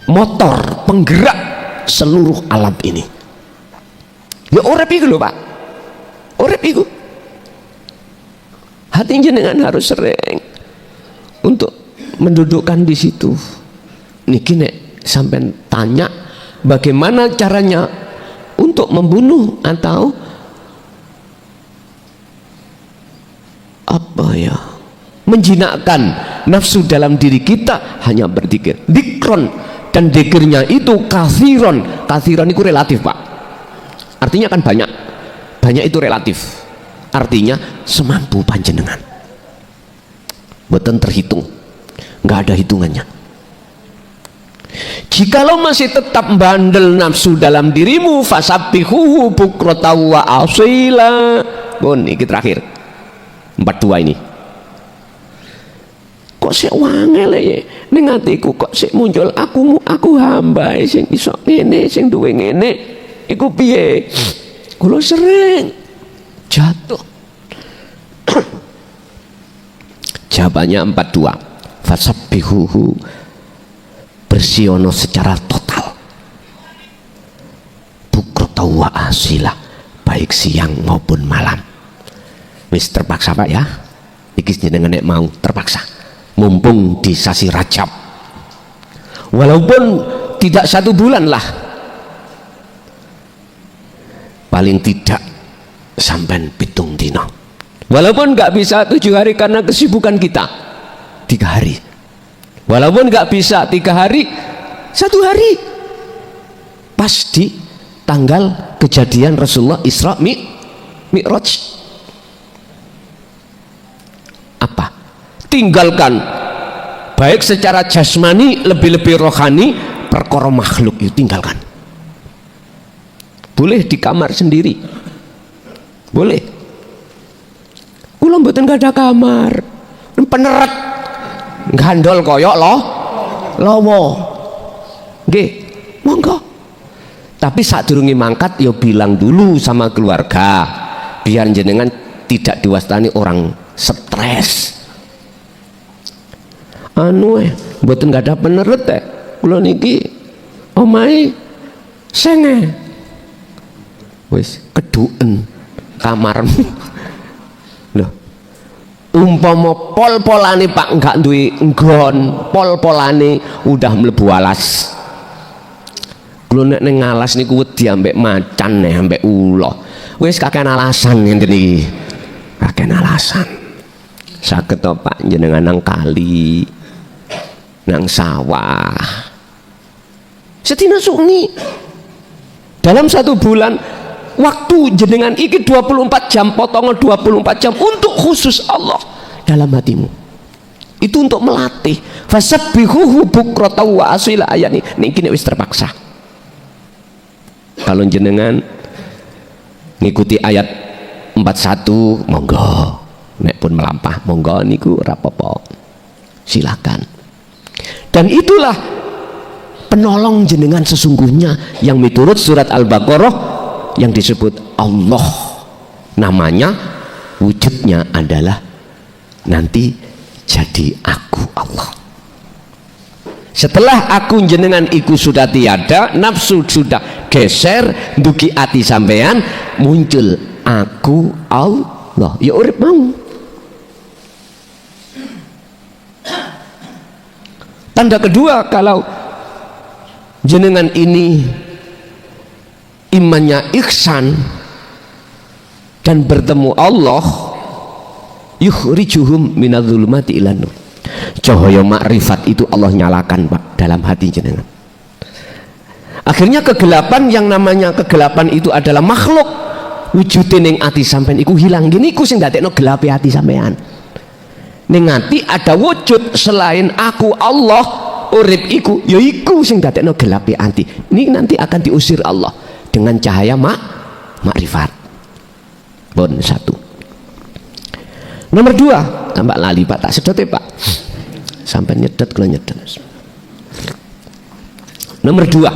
A: Motor penggerak seluruh alam ini. Ya urip iku lho Pak, urip iku. Hati jenengan harus sering untuk mendudukkan di situ. Niki nek sampai tanya bagaimana caranya untuk membunuh atau apa ya, menjinakkan nafsu dalam diri kita, hanya berzikir. Dikron, dan dikirnya itu kathiron. Kathiron itu relatif Pak, artinya kan banyak, banyak itu relatif, artinya semampu panjenengan, boten terhitung, nggak ada hitungannya. Jikalau masih tetap bandel nafsu dalam dirimu, fasabbihuhu bukratan wa asila. Bon, ini terakhir 42 ini. Kok sik wangel ya ning atiku, kok sik muncul aku hamba sing iso ngene, sing duwe ngene iku piye? Kula sering jatuh. Jawabannya 42. Fasabbihuhu, bersiono secara total, bukratan wa asila, baik siang maupun malam. Wis terpaksa Pak ya, iki jenengan nek mau terpaksa, mumpung di sasi Rajab, walaupun tidak 1 bulan lah, paling tidak sampai 7 dino, walaupun nggak bisa 7 hari karena kesibukan kita, 3 hari, walaupun nggak bisa 3 hari, 1 hari, pas di tanggal kejadian Rasulullah Isra Mi'raj. Apa? Tinggalkan baik secara jasmani, lebih-lebih rohani, perkara makhluk itu tinggalkan. Boleh di kamar sendiri, boleh. Kula mboten gak ada kamar, peneret gandol koyok loh lowo nggih, monggo. Tapi saat durungi mangkat ya bilang dulu sama keluarga, biar jenengan tidak diwastani orang stres. Mboten gak ada peneret teh, kula niki omahe senge wis keduken kamar. Loh, umpama pol-polane Pak enggak duwe nggon, pol-polane udah mlebu alas. Kula nek ning alas niku wedi ambek macan ambek ula. Wis kakean alasan ngenten iki. Kakean alasan. Saged to Pak jenengan nang kali, nang sawah. Sedina sungi. Dalam 1 bulan waktu jenengan iki 24 jam, potongan 24 jam untuk khusus Allah dalam hatimu. Itu untuk melatih. Fasabbihuhu bukratan wa asila, ayat ini wis terpaksa. Kalau jenengan ngikuti ayat 41 monggo, nek pun melampah monggo niku ora apa-apa, silakan. Dan itulah penolong jenengan sesungguhnya yang miturut surat Al-Baqarah yang disebut Allah, namanya wujudnya adalah nanti jadi aku Allah. Setelah aku jenengan iku sudah tiada, nafsu sudah geser, duki ati sampean, muncul aku Allah. Ya urip mau. Tanda kedua kalau jenengan ini imannya ihsan dan bertemu Allah, yukhrijuhum minadz-dzulumati ilan nur. Cahaya makrifat itu Allah nyalakan Pak dalam hati jenengan. Akhirnya kegelapan, yang namanya kegelapan itu adalah makhluk, wujudin ning ati sampean iku hilang. Gini iku sing dadekno gelape ati sampean. Ning ati ada wujud selain aku Allah, urip iku ya iku sing dadekno gelape ati. Ini nanti akan diusir Allah dengan cahaya makrifat. Pun satu. Nomor dua, tambah lali Pak, tak sedot Pak. Sampai nyedot kalau nyedot. Nomor dua,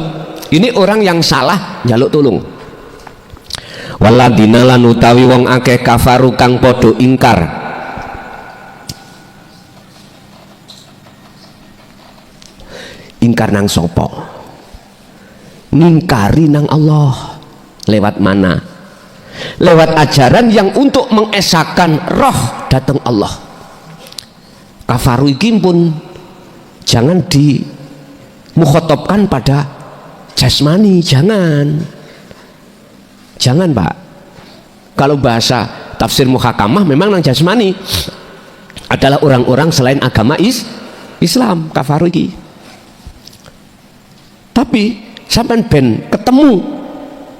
A: ini orang yang salah njaluk tulung. Waladina lan utawi wong akeh kafaru kang podo ingkar. Ingkar nang sopo? Ngingkari nang Allah. Lewat mana? Lewat ajaran yang untuk mengesahkan roh datang Allah. Kafaru iki pun jangan dimukhotabkan pada jasmani, jangan Pak. Kalau bahasa tafsir muhakamah memang nang jasmani adalah orang-orang selain agama Islam, kafaru iki. Tapi sampai ben ketemu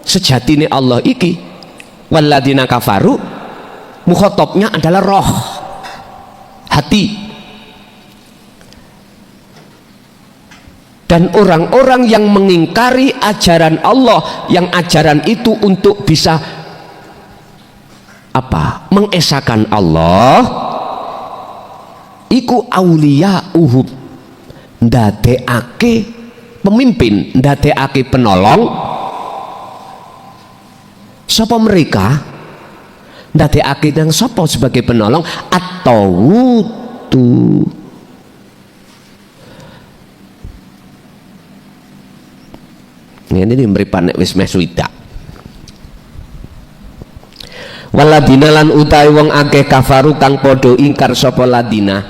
A: sejatine Allah iki, waladina kafaru, mukhotabnya adalah roh, hati. Dan orang-orang yang mengingkari ajaran Allah, yang ajaran itu untuk bisa apa? Mengesahkan Allah, iku auliya uhub, ndadekake pemimpin, ndadekake penolong. Sapa mereka? Ndadekake yang sapa sebagai penolong? Atau wutu. Ini mripat nek wis meh swidak. Waladina lan utawi wong akeh kafaru kang padha ingkar sapa ladina.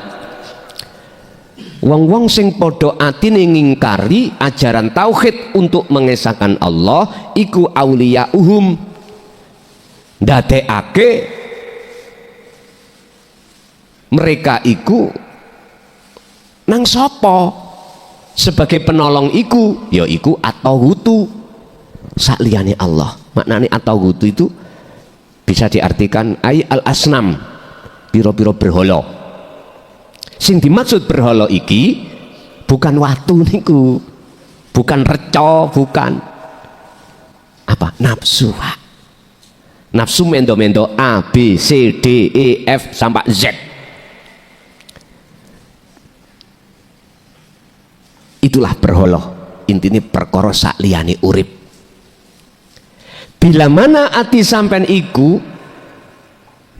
A: Wong-wong sing padha atine ngingkari ajaran tauhid untuk mengesahkan Allah iku auliya uhum, ndadekake mereka iku nang sapa sebagai penolong iku, ya iku atau hutu sakliyane Allah. Maknane atau hutu itu bisa diartikan ay al asnam, piro-piro berhala. Sing dimaksud berhala iki bukan watu niku, bukan reca, bukan apa, nafsu Pak. Nafsu mendo-mendo A, B, C, D, E, F sampai Z. Itulah berhala, intinya perkara sakliyane urip. Bila mana ati sampean iku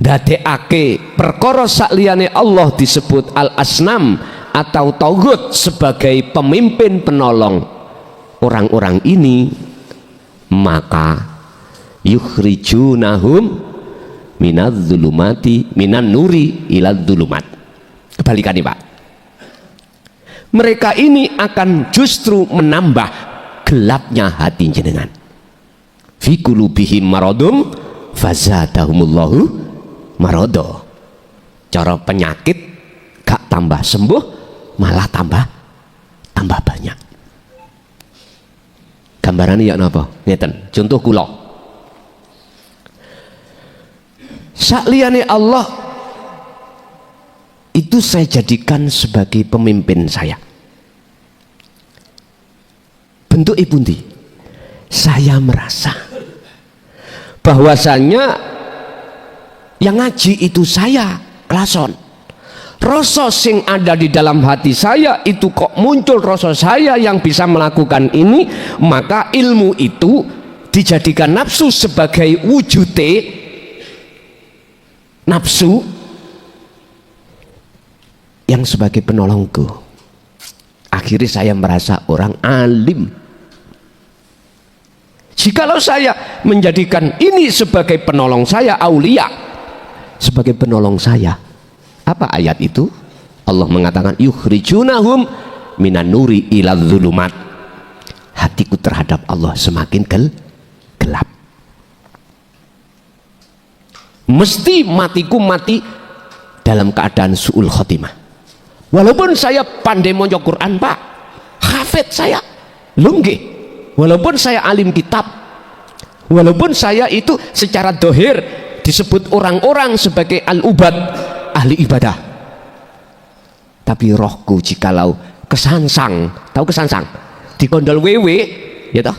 A: ndadekake perkara sakliyane Allah disebut al-asnam atau tauhid sebagai pemimpin penolong orang-orang ini, maka yukhrijunahum minadz-dzulumati minan nuri ilad-dzulumat. Kebalikannya Pak, mereka ini akan justru menambah gelapnya hati jenengan. Fi qulubihim maradum fazadahumullahu marado. Cara penyakit gak tambah sembuh, malah tambah banyak. Gambarannya ya napa? Ngeten, contoh kula. Sakliyane Allah itu saya jadikan sebagai pemimpin saya. Bentuk ibundi saya merasa bahwasanya yang ngaji itu saya kelason. Rasa sing ada di dalam hati saya itu kok muncul rasa saya yang bisa melakukan ini, maka ilmu itu dijadikan nafsu sebagai wujute nafsu yang sebagai penolongku. Akhirnya saya merasa orang alim. Jikalau saya menjadikan ini sebagai penolong saya, aulia sebagai penolong saya, apa ayat itu? Allah mengatakan yukhrijunahum minan nuri ila dzulumat. Hatiku terhadap Allah semakin gelap. Mesti matiku mati dalam keadaan su'ul khotimah. Walaupun saya pandai maca Quran, Pak, hafid saya lunggih, walaupun saya alim kitab, walaupun saya itu secara dohir disebut orang-orang sebagai al-ubad, ahli ibadah, tapi rohku jikalau kesansang, tahu kesansang, dikondol wewe, ya toh,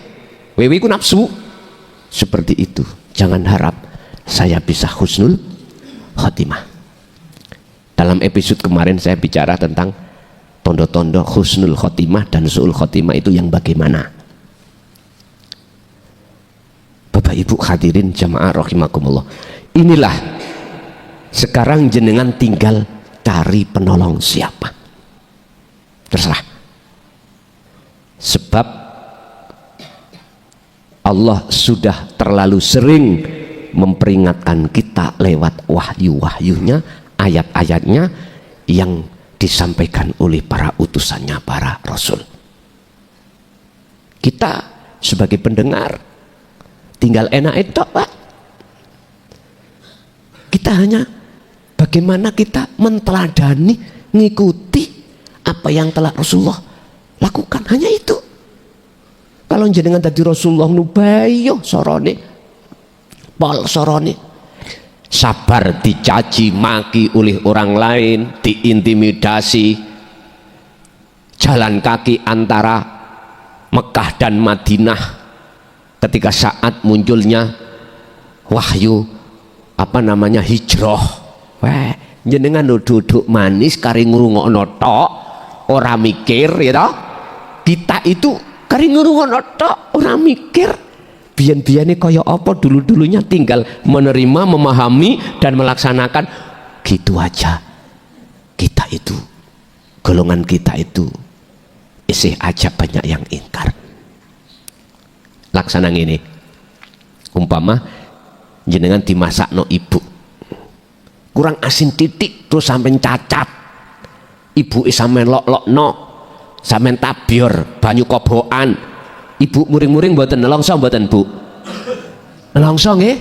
A: wewe ku nafsu, seperti itu. Jangan harap saya bisa husnul khotimah. Dalam episode kemarin saya bicara tentang tondo-tondo husnul khotimah dan su'ul khotimah itu yang bagaimana. Bapak Ibu hadirin jamaah rahimakumullah, inilah sekarang jenengan tinggal cari penolong siapa, terserah. Sebab Allah sudah terlalu sering memperingatkan kita lewat wahyu-wahyunya, ayat-ayatnya yang disampaikan oleh para utusannya, para rasul. Kita sebagai pendengar tinggal enak itu, Pak. Kita hanya bagaimana kita menteladani, ngikuti apa yang telah Rasulullah lakukan, hanya itu. Kalau jenengan tadi Rasulullah nubayo sorone pol sorone, sabar dicaci maki oleh orang lain, diintimidasi, jalan kaki antara Mekah dan Madinah ketika saat munculnya wahyu hijrah. Wah, jenengan duduk manis kari ngrungokno tok, ora mikir, ya toh? Kita itu kari ngrungokno tok, ora mikir. Biyen-biyene kaya apa, dulu-dulunya tinggal menerima, memahami dan melaksanakan, gitu aja. Kita itu, golongan kita itu isih aja banyak yang ingkar. Laksana ngene, umpama jenengan dimasakno ibu kurang asin titik terus sampean cacat, ibu sampean lok-lokno, sampean tabior banyu kobokan, ibu muring-muring mboten nelongso mboten Bu? Nelongso nggih?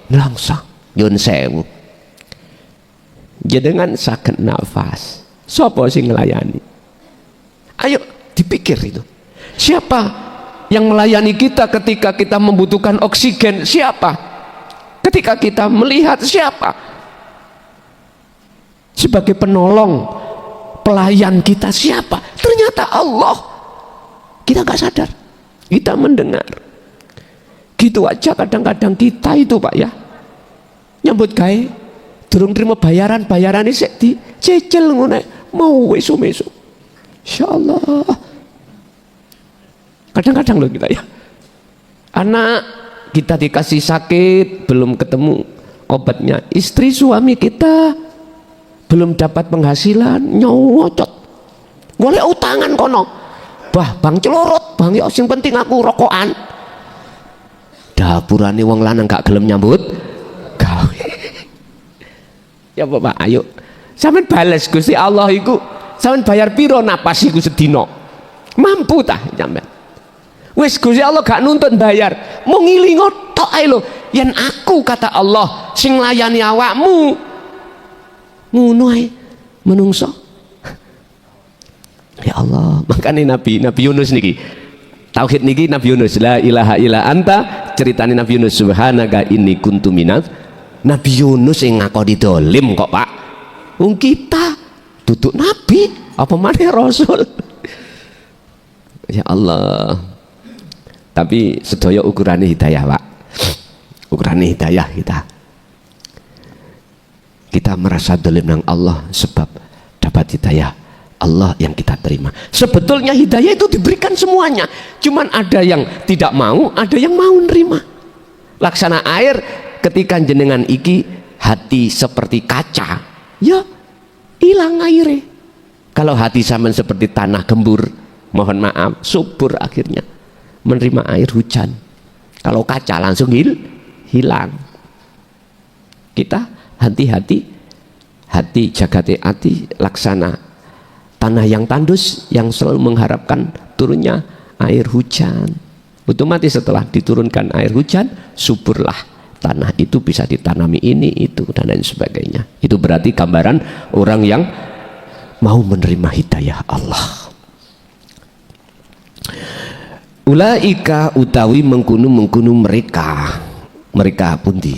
A: Nelongso. Nyun sewu. Jenengan saged nafas. Sapa sing nglayani? Ayo dipikir itu. Siapa yang melayani kita ketika kita membutuhkan oksigen? Siapa? Ketika kita melihat, siapa? Sebagai penolong, pelayan kita siapa? Ternyata Allah. Kita nggak sadar, kita mendengar. Gitu aja kadang-kadang kita itu, Pak, ya, nyambut gawe durung terima bayaran ini sik dicicil ngene, mau mesu-mesu. Insyaallah. Kadang-kadang loh kita, ya, anak kita dikasih sakit belum ketemu obatnya, istri suami kita belum dapat penghasilan, nyocot golek utangan kono, bah bang celorot bang, ya sing penting aku rokokan. Dapurane wong lanang gak gelem nyambut gawe. Ya Bapak, ayo sampean bales Gusti Allah iku, sampean bayar piro napas iku sedina? Mampu tah sampean? Wis Gusti Allah gak nuntut bayar, mau ngilingo tok ae lho. Yen aku, kata Allah, sing layani awakmu, ngono ae menungso. Ya Allah, makanya Nabi Yunus niki, tauhid niki Nabi Yunus, la ilaha illa anta, ceritane Nabi Yunus, subhanaka inni kuntu minaz. Nabi Yunus yang ngakoni dolim kok, Pak. Wong kita duduk nabi, apa maneh rasul. Ya Allah, Tapi sedaya ukurane hidayah, Pak. Ukurane hidayah kita merasa dolim nang Allah sebab dapat hidayah Allah yang kita terima. Sebetulnya hidayah itu diberikan semuanya, cuman ada yang tidak mau, ada yang mau nerima. Laksana air, ketika jenengan iki hati seperti kaca, ya hilang airnya. Kalau hati sampean seperti tanah gembur, mohon maaf, subur akhirnya menerima air hujan. Kalau kaca langsung hilang. Kita hati-hati, hati jagate ati laksana tanah yang tandus yang selalu mengharapkan turunnya air hujan. Otomatis setelah diturunkan air hujan, suburlah tanah itu, bisa ditanami ini itu dan lain sebagainya. Itu berarti gambaran orang yang mau menerima hidayah Allah. Ulaika utawi mengkunu mereka pundi,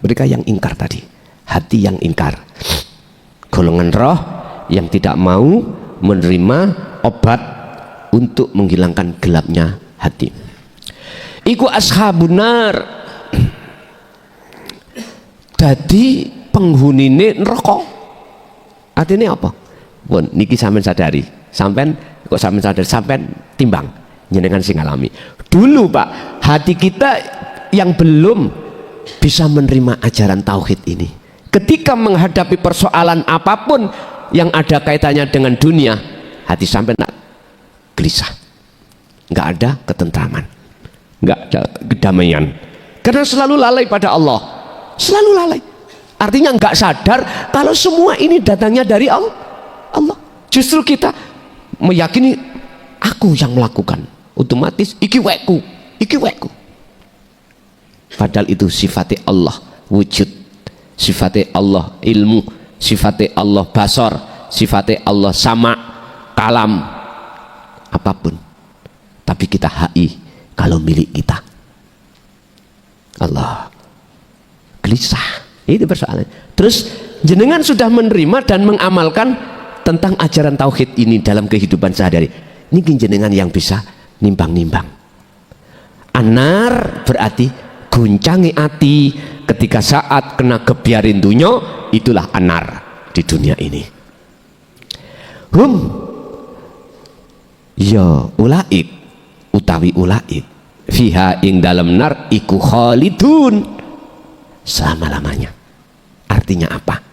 A: mereka yang ingkar tadi, hati yang ingkar, golongan roh yang tidak mau menerima obat untuk menghilangkan gelapnya hati. Iku ashabun nar, dadi penghunine neraka. Artinya apa? Pun niki sampean sadari, sampean kok sampean sadari, sampean timbang jenengan sing alami. Dulu Pak, hati kita yang belum bisa menerima ajaran tauhid ini, ketika menghadapi persoalan apapun yang ada kaitannya dengan dunia, hati sampai nak gelisah, nggak ada ketentraman, nggak ada kedamaian, karena selalu lalai pada Allah, selalu lalai. Artinya nggak sadar kalau semua ini datangnya dari Allah. Justru kita meyakini aku yang melakukan, otomatis iki wekku. Padahal itu sifatnya Allah wujud, sifatnya Allah ilmu, sifatnya Allah basar, sifatnya Allah sama, kalam, apapun. Tapi kita hai kalau milik kita. Allah gelisah, itu persoalannya. Terus jenengan sudah menerima dan mengamalkan tentang ajaran tauhid ini dalam kehidupan sehari-hari. Ini jenengan yang bisa nimbang-nimbang. Anar berarti guncangi ati ketika saat kena gebiarin dunya, itulah anar di dunia ini. Ya ulaik utawi ulaik fiha ing dalam nar iku khalidun selama-lamanya. Artinya apa?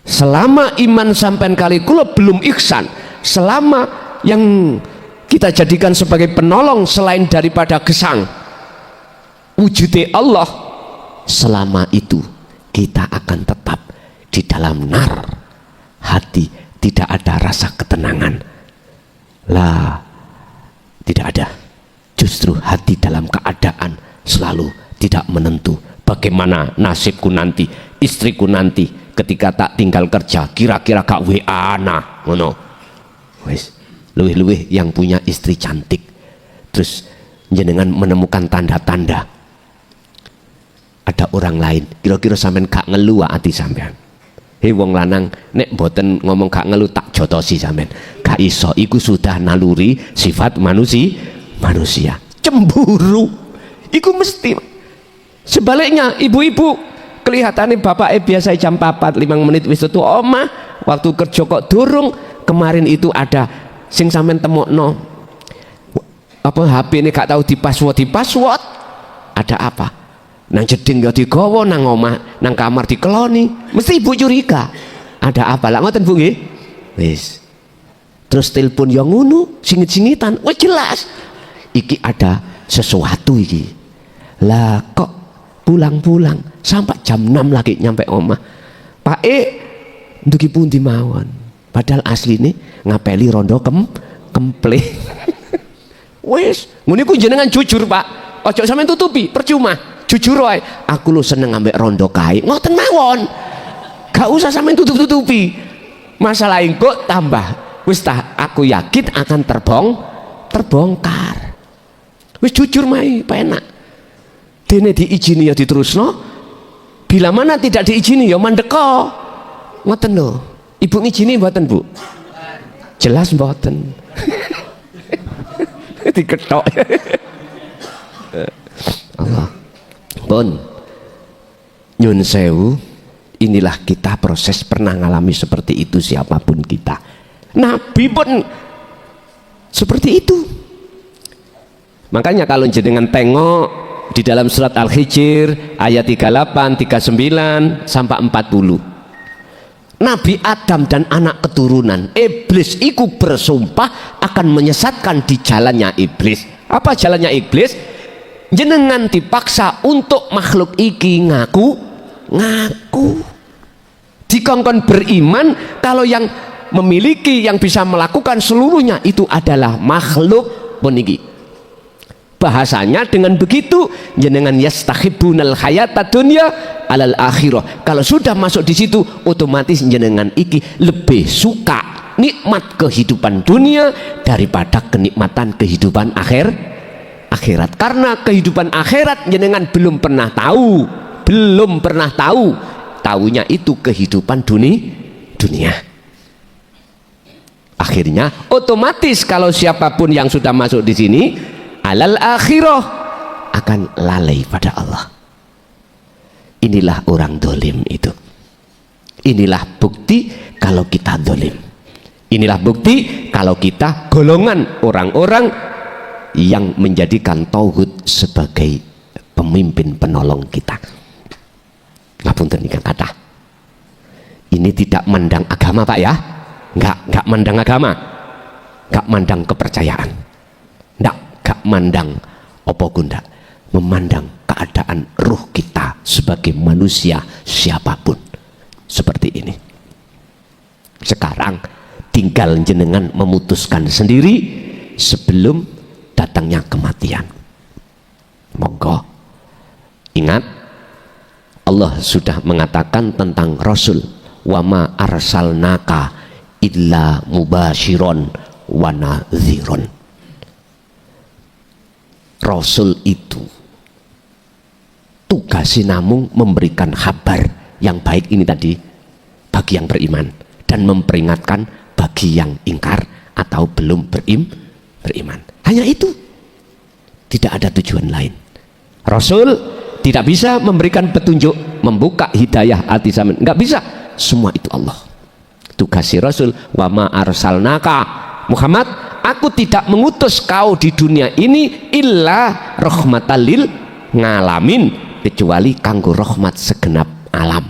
A: Selama iman sampai kali kula belum ihsan, selama yang kita jadikan sebagai penolong selain daripada gesang wujudnya Allah, selama itu kita akan tetap di dalam nar. Hati tidak ada rasa ketenangan, lah tidak ada. Justru hati dalam keadaan selalu tidak menentu. Bagaimana nasibku nanti, istriku nanti ketika tak tinggal kerja, kira-kira gak WA ana ngono. Wes luwih-luwih yang punya istri cantik, terus jenengan menemukan tanda-tanda ada orang lain, kira-kira sampean gak ngeluh ati sampean. Hei wong lanang nek mboten ngomong gak ngeluh tak jotosi sampean. Gak iso, iku sudah naluri sifat manusia. Cemburu iku mesti. Sebaliknya ibu-ibu kelihatannya bapak biasa jam 4 5 menit wis tutu omah, waktu kerja kok durung. Kemarin itu ada sing sampean temokno apa HP ini gak tahu di password, ada apa nang jeding ya digawa, nang omah nang kamar dikeloni, mesti ibu curiga ada apa lah ngoten Bu nggih. Wis terus telepon yang ngono singit-singitan, wah jelas iki ada sesuatu iki. Lah kok pulang-pulang sampai jam 6 lagi nyampe omah, Pak ndugi pundi mawon, padahal asli ini ngapeli rondo kemple. Wes ngene ku jenengan jujur Pak, ojo sampean tutupi, percuma, jujur wae. Aku lu seneng ambek rondo kae, ngoten mawon, gak usah sampean tutup-tutupi. Masalah engko tambah wis tah, aku yakin akan terbongkar. Wis jujur mae penak. Dene diizini ya diterusno, bila mana tidak diizini ya mandeka. Ngoten lho. Ibu ngizini mboten Bu? Jelas mboten. Diketok. Allah. Pun nyun sewu, inilah kita proses pernah ngalami seperti itu siapapun kita. Nabi pun seperti itu. Makanya kalau jenengan tengok di dalam surat Al-Hijr ayat 38, 39 sampai 40, Nabi Adam dan anak keturunan iblis iku bersumpah akan menyesatkan di jalannya iblis. Apa jalannya iblis? Jenengan dipaksa untuk makhluk iki ngaku dikongkon beriman kalau yang memiliki, yang bisa melakukan seluruhnya itu adalah makhluk puniki. Bahasanya dengan begitu jenengan yastahibbunal hayata dunya alal akhirah. Kalau sudah masuk di situ otomatis jenengan iki lebih suka nikmat kehidupan dunia daripada kenikmatan kehidupan akhirat. Karena kehidupan akhirat jenengan belum pernah tahu. Taunya itu kehidupan dunia. Akhirnya otomatis kalau siapapun yang sudah masuk di sini alal akhirah akan lalai pada Allah. Inilah orang dolim itu. Inilah bukti kalau kita dolim. Inilah bukti kalau kita golongan orang-orang yang menjadikan tauhid sebagai pemimpin penolong kita. Ngapunten nikah kata. Ini tidak mandang agama Pak ya. Enggak mandang agama. Enggak mandang kepercayaan. Enggak mandang apa gunda. Memandang keadaan ruh kita sebagai manusia siapapun. Seperti ini. Sekarang tinggal jenengan memutuskan sendiri sebelum datangnya kematian. Monggo ingat Allah sudah mengatakan tentang Rasul, wama arsalnaka illa mubashiron wa nadhiron. Rasul itu tugasnya namung memberikan kabar yang baik ini tadi bagi yang beriman dan memperingatkan bagi yang ingkar atau belum beriman. Hanya itu, tidak ada tujuan lain. Rasul tidak bisa memberikan petunjuk, membuka hidayah hati zaman, nggak bisa. Semua itu Allah. Tugas si Rasul, wama arsalnaka Muhammad, aku tidak mengutus kau di dunia ini illa rahmatan lil ngalamin, kecuali kanggo rahmat segenap alam.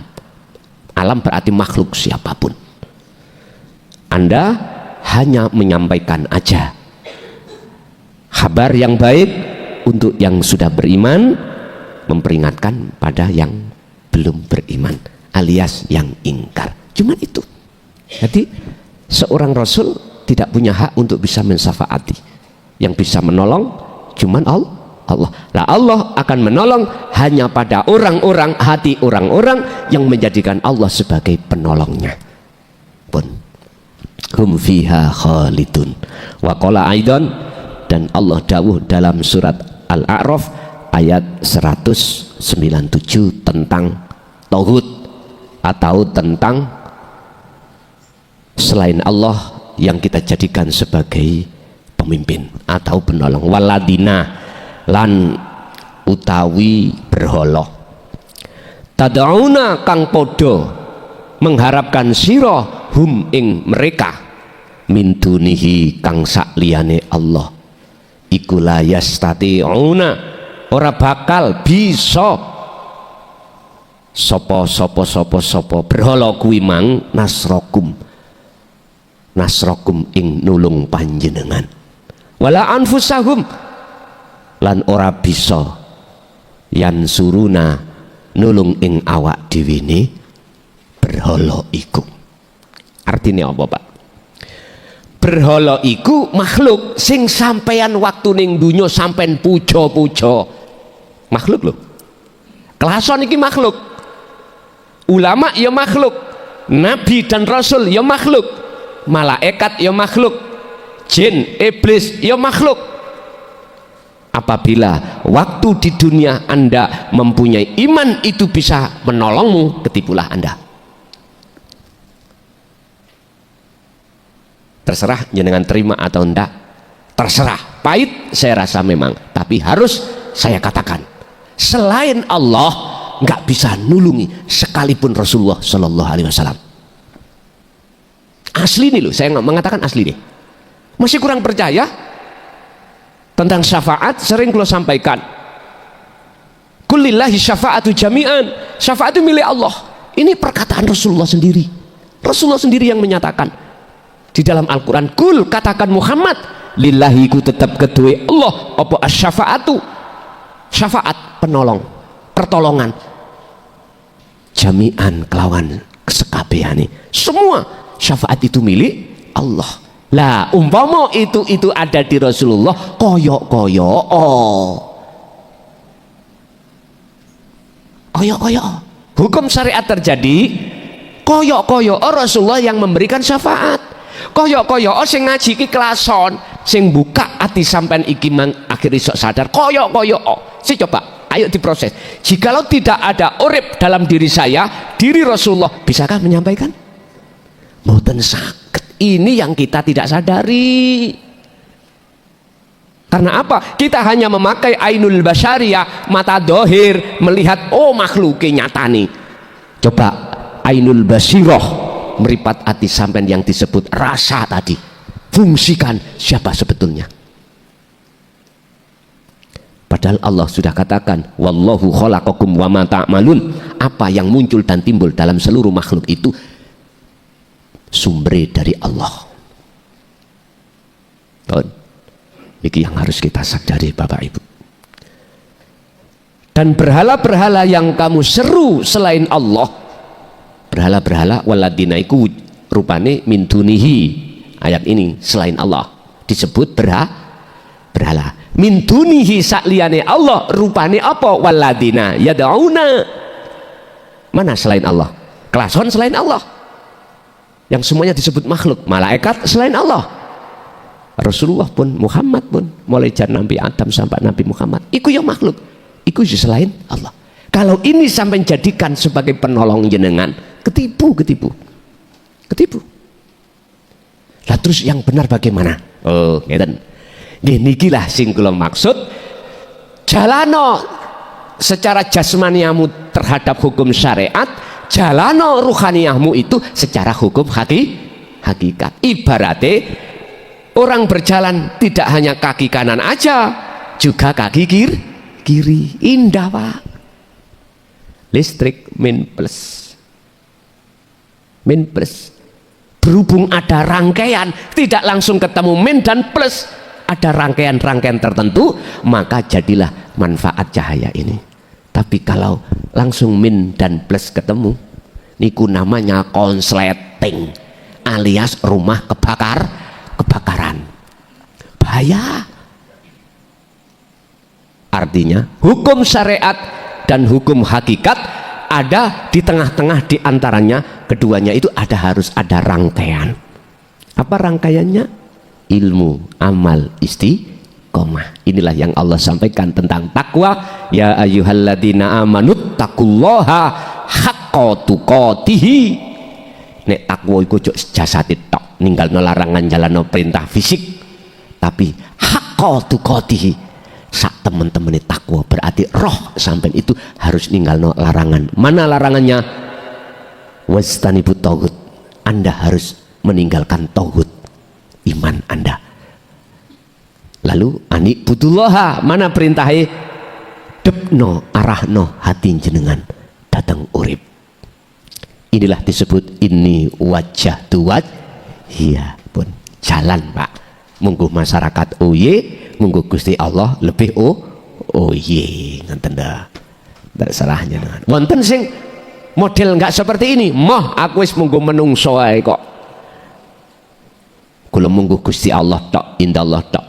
A: Alam berarti makhluk siapapun. Anda hanya menyampaikan aja kabar yang baik untuk yang sudah beriman, memperingatkan pada yang belum beriman alias yang ingkar. Cuma itu. Jadi seorang Rasul tidak punya hak untuk bisa mensafaati. Yang bisa menolong cuman Allah. Lah Allah akan menolong hanya pada orang-orang, hati orang-orang yang menjadikan Allah sebagai penolongnya. Pun hum fiha khalidun. Wa qala aidan, dan Allah dawuh dalam surat Al-A'raf ayat 197 tentang tauhid atau tentang selain Allah yang kita jadikan sebagai pemimpin atau penolong. Waladina lan utawi berhala tad'una kang podo mengharapkan sira hum ing mereka min dunihi kang sakliyane Allah iku la yastati'una ora bakal bisa sapa berhala kuwi mang nasrokum ing nulung panjenengan wala anfusahum lan ora bisa yan suruna nulung ing awak dhewe ne berhala iku. Artinya apa Pak? Berhala iku makhluk sing sampeyan waktu ning dunya sampean puja-puja. Makhluk lho. Kelason iki makhluk. Ulama ya makhluk. Nabi dan Rasul ya makhluk. Malaikat ya makhluk. Jin, iblis ya makhluk. Apabila waktu di dunia Anda mempunyai iman itu bisa menolongmu, ketipulah Anda. Terserah jenengan terima atau enggak, terserah. Pahit saya rasa memang, tapi harus saya katakan, selain Allah nggak bisa nulungi sekalipun Rasulullah Shallallahu Alaihi Wasallam. Asli nih loh, saya mengatakan asli nih. Masih kurang percaya tentang syafaat? Sering kalau sampaikan, kulillahi syafa'atu jami'an, syafaat itu milik Allah. Ini perkataan Rasulullah sendiri. Rasulullah sendiri yang menyatakan di dalam Al-Quran, kul, katakan Muhammad, lillahi ku tetap kedue Allah apa asy-syafa'atu, syafaat, penolong, pertolongan, jami'an kelawan sekabehane, semua syafaat itu milik Allah. Lah umpama itu ada di Rasulullah, koyok hukum syariat terjadi, koyok Rasulullah yang memberikan syafaat. Koyok sing ngaji ki kelason, sing buka hati sampean iki mang akhir iso sadar, koyok si coba ayo diproses. Jikalau tidak ada urip dalam diri saya, diri Rasulullah, bisakah menyampaikan? Mboten saged. Ini yang kita tidak sadari. Karena apa? Kita hanya memakai ainul basyariyah, mata dohir, melihat oh makhluknya nyata nih. Coba ainul basirah, meripat hati sampean yang disebut rasa tadi, fungsikan siapa sebetulnya. Padahal Allah sudah katakan, wallahu khalaqakum wa ma ta'malun, apa yang muncul dan timbul dalam seluruh makhluk itu sumber dari Allah. Ini yang harus kita sadari Bapak Ibu. Dan berhala-berhala yang kamu seru selain Allah, berhala-berhala waladina iku rupane min dunihi, ayat ini selain Allah disebut berhala. Min dunihi sakliyane Allah rupane apa? Waladina yad'una, mana selain Allah? Kelason selain Allah, yang semuanya disebut makhluk, malaikat selain Allah, Rasulullah pun, Muhammad pun, mulai dari Nabi Adam sampai Nabi Muhammad, iku yang makhluk, iku selain Allah. Kalau ini sampai jadikan sebagai penolong jenengan, ketipu. Lah terus yang benar bagaimana? Oh, ngeten. Nggih nikilah sing kula maksud, jalano secara jasmaniahmu terhadap hukum syariat, jalano ruhaniyahmu itu secara hukum hakikat. Ibaratnya orang berjalan tidak hanya kaki kanan aja, juga kaki kiri. Indah Pak. Listrik min plus, berhubung ada rangkaian, tidak langsung ketemu min dan plus, ada rangkaian tertentu, maka jadilah manfaat cahaya ini. Tapi kalau langsung min dan plus ketemu, niku namanya konsleting, alias rumah kebakaran, bahaya. Artinya hukum syariat dan hukum hakikat ada di tengah-tengah, di antaranya keduanya itu harus ada rangkaian. Apa rangkaiannya? Ilmu, amal, istiqomah. Inilah yang Allah sampaikan tentang takwa, ya ayyuhalladzina amanu taqullaha haqqa tuqatihi. Nek takwa iku cuk jasate tok, ninggalno larangan, jalanno perintah fisik, tapi haqqa tuqatihi, sak temen-temen takwa berarti roh sampai itu harus ninggalno larangan. Mana larangannya? Wastanibut tauhid, Anda harus meninggalkan tauhid, iman Anda. Lalu ani butullaha, mana perintahnya? Depno arahno hati jenengan datang urip. Inilah disebut ini wajah tuwaj, iya pun jalan Pak. Munggu masyarakat oye, munggu Gusti Allah lebih oye, ngenten dah. Ndak salahnya dengan wonten sing model enggak seperti ini, moh aku wis munggu menungso ae kok. Kula munggu Gusti Allah tok, indallah tok.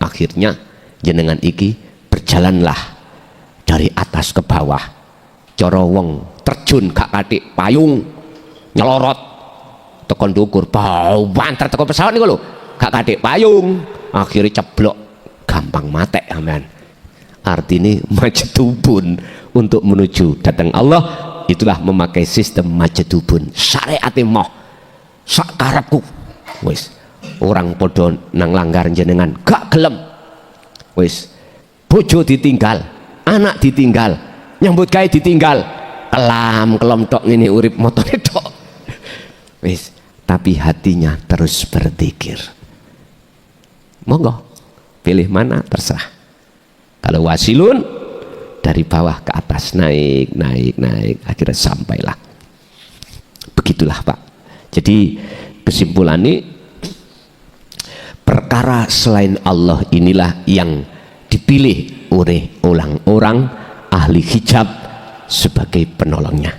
A: Akhirnya jenengan iki berjalanlah dari atas ke bawah. Cara wong terjun gak kathik payung, nyelorot tekan ndukur, bau banter tekan pesawat niku lho. Gak kathik payung, akhirnya ceblok, gampang mate amen. Artinya majdubun untuk menuju datang Allah, itulah memakai sistem majdubun. Syariate moh sak karepku wis, orang podo nang langgar jenengan gak gelem, wis bojo ditinggal, anak ditinggal, nyambut gawe ditinggal, kelom tok ngene urip motone tok. Wis, tapi hatinya terus berzikir. Monggo, pilih mana terserah. Kalau wasilun, dari bawah ke atas, naik, akhirnya sampailah. Begitulah Pak. Jadi kesimpulannya, perkara selain Allah inilah yang dipilih oleh orang-orang ahli hijab sebagai penolongnya.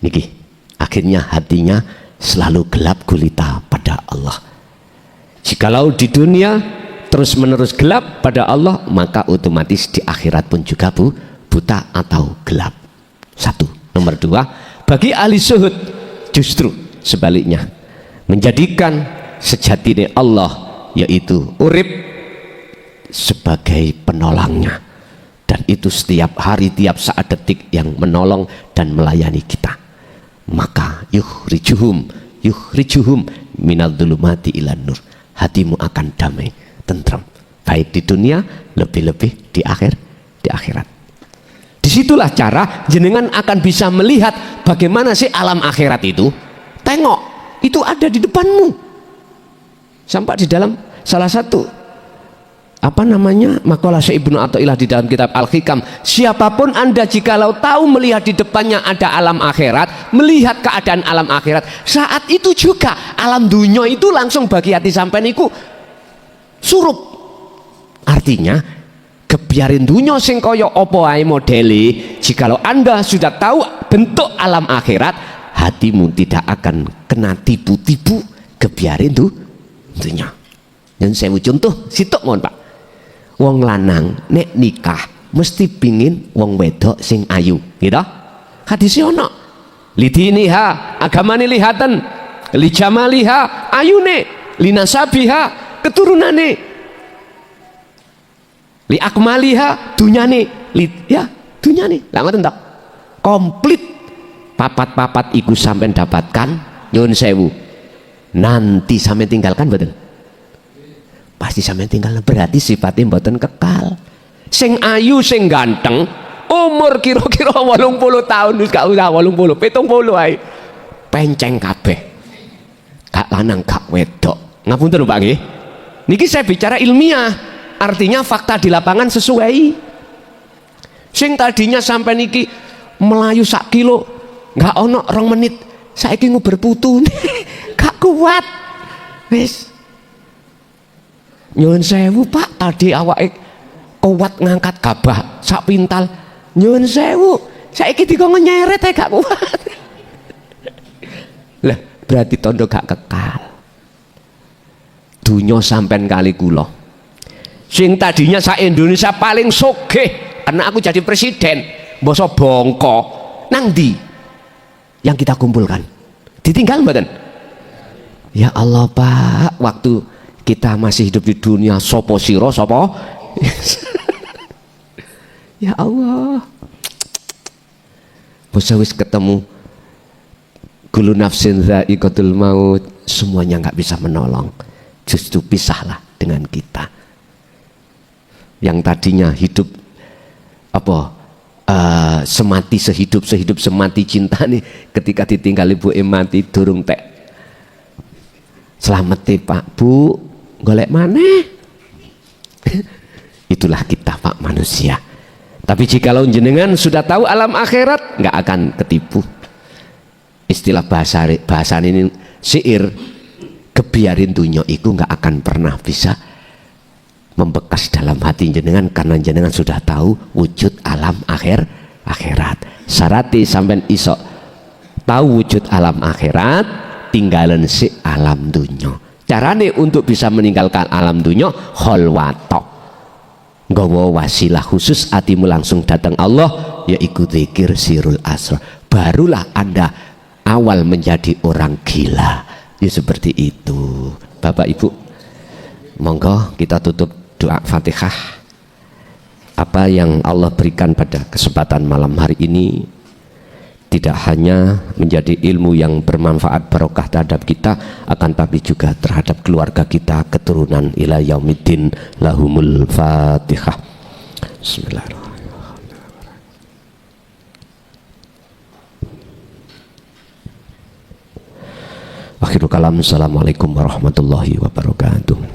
A: Niki, akhirnya hatinya selalu gelap gulita pada Allah. Jikalau di dunia terus menerus gelap pada Allah, maka otomatis di akhirat pun juga buta atau gelap. Satu. Nomor dua, bagi ahli zuhud justru sebaliknya, menjadikan sejatinya Allah yaitu urip sebagai penolongnya, dan itu setiap hari, tiap saat, detik yang menolong dan melayani kita. Maka yukhrijuhum minal dhulumati ilan nur, hatimu akan damai, tentram, baik di dunia, lebih-lebih di akhirat. Disitulah cara jenengan akan bisa melihat bagaimana sih alam akhirat itu. Tengok, itu ada di depanmu. Sampai di dalam salah satu makalah Syekh Ibnu Athaillah di dalam kitab Al-Hikam, siapapun Anda jikalau tahu melihat di depannya ada alam akhirat, melihat keadaan alam akhirat, saat itu juga alam dunia itu langsung bagi hati sampean iku surup. Artinya kebiarin dunia sing kaya apa ae modele, jikalau Anda sudah tahu bentuk alam akhirat, hatimu tidak akan kena tipu-tipu kebiarin dunia. Dan saya contoh sitok mohon Pak. Wong lanang nek nikah mesti pingin wong wedok sing ayu, gitu. Hadisnya ono. Lidiniha, agamane lihatan, li jamaliha, ayune, linasabiha, keturunane, li akmaliha, dunyane, dunyane. Lah ngoten tok. Komplit papat-papat iku sampean dapatkan nyuwun sewu. Nanti sampean tinggalkan betul. Pasti sampean tinggal, berarti sifatnya mboten kekal. Sing ayu sing ganteng umur kira-kira 80 tahun, wis gak usah 80, 70 ae. Penceng kabeh. Gak lanang gak wedok. Ngapunten Pak nggih. Niki saya bicara ilmiah. Artinya fakta di lapangan sesuai. Sing tadinya sampai niki melayu sak kilo gak ono 2 menit, saiki nguber putu. Gak kuat. Wis. Nyuwun sewu Pak, tadi awake kuat ngangkat gabah sak pintal. Nyuwun sewu, saiki dikon nyeret gak kuat. Lah, berarti tondo gak kekal. Dunya sampean kali kula. Sing tadinya sak Indonesia paling sugih, karena aku jadi presiden, mbasa bongko. Nang ndi yang kita kumpulkan? Ditinggal mboten? Ya Allah Pak, waktu kita masih hidup di dunia sopo siro sopo. Ya Allah, bosnya wis ketemu kullu nafsin dha'iqatul maut, semuanya nggak bisa menolong, justru pisahlah dengan kita yang tadinya hidup semati sehidup semati cinta nih, ketika ditinggal ibu mati durung tek selamat Pak Bu, golek maneh. Itulah kita Pak manusia. Tapi jikalau jenengan sudah tahu alam akhirat, nggak akan ketipu. Istilah bahasa ini syair, kebiarin dunia itu nggak akan pernah bisa membekas dalam hati jenengan, karena jenengan sudah tahu wujud alam akhirat. Syarati sampean iso tahu wujud alam akhirat, tinggalan si alam dunya. Carane untuk bisa meninggalkan alam dunya, kholwato, nggawa wasilah khusus, hatimu langsung datang Allah, yaitu zikir sirul asrar. Barulah Anda awal menjadi orang gila. Ya seperti itu Bapak Ibu. Monggo kita tutup doa Fatihah. Apa yang Allah berikan pada kesempatan malam hari ini tidak hanya menjadi ilmu yang bermanfaat barokah terhadap kita, akan tapi juga terhadap keluarga kita, keturunan ila yaumiddin. Lahumul Fatihah. Bismillahirrahmanirrahim. Akhirul kalam. Assalamualaikum warahmatullahi wabarakatuh.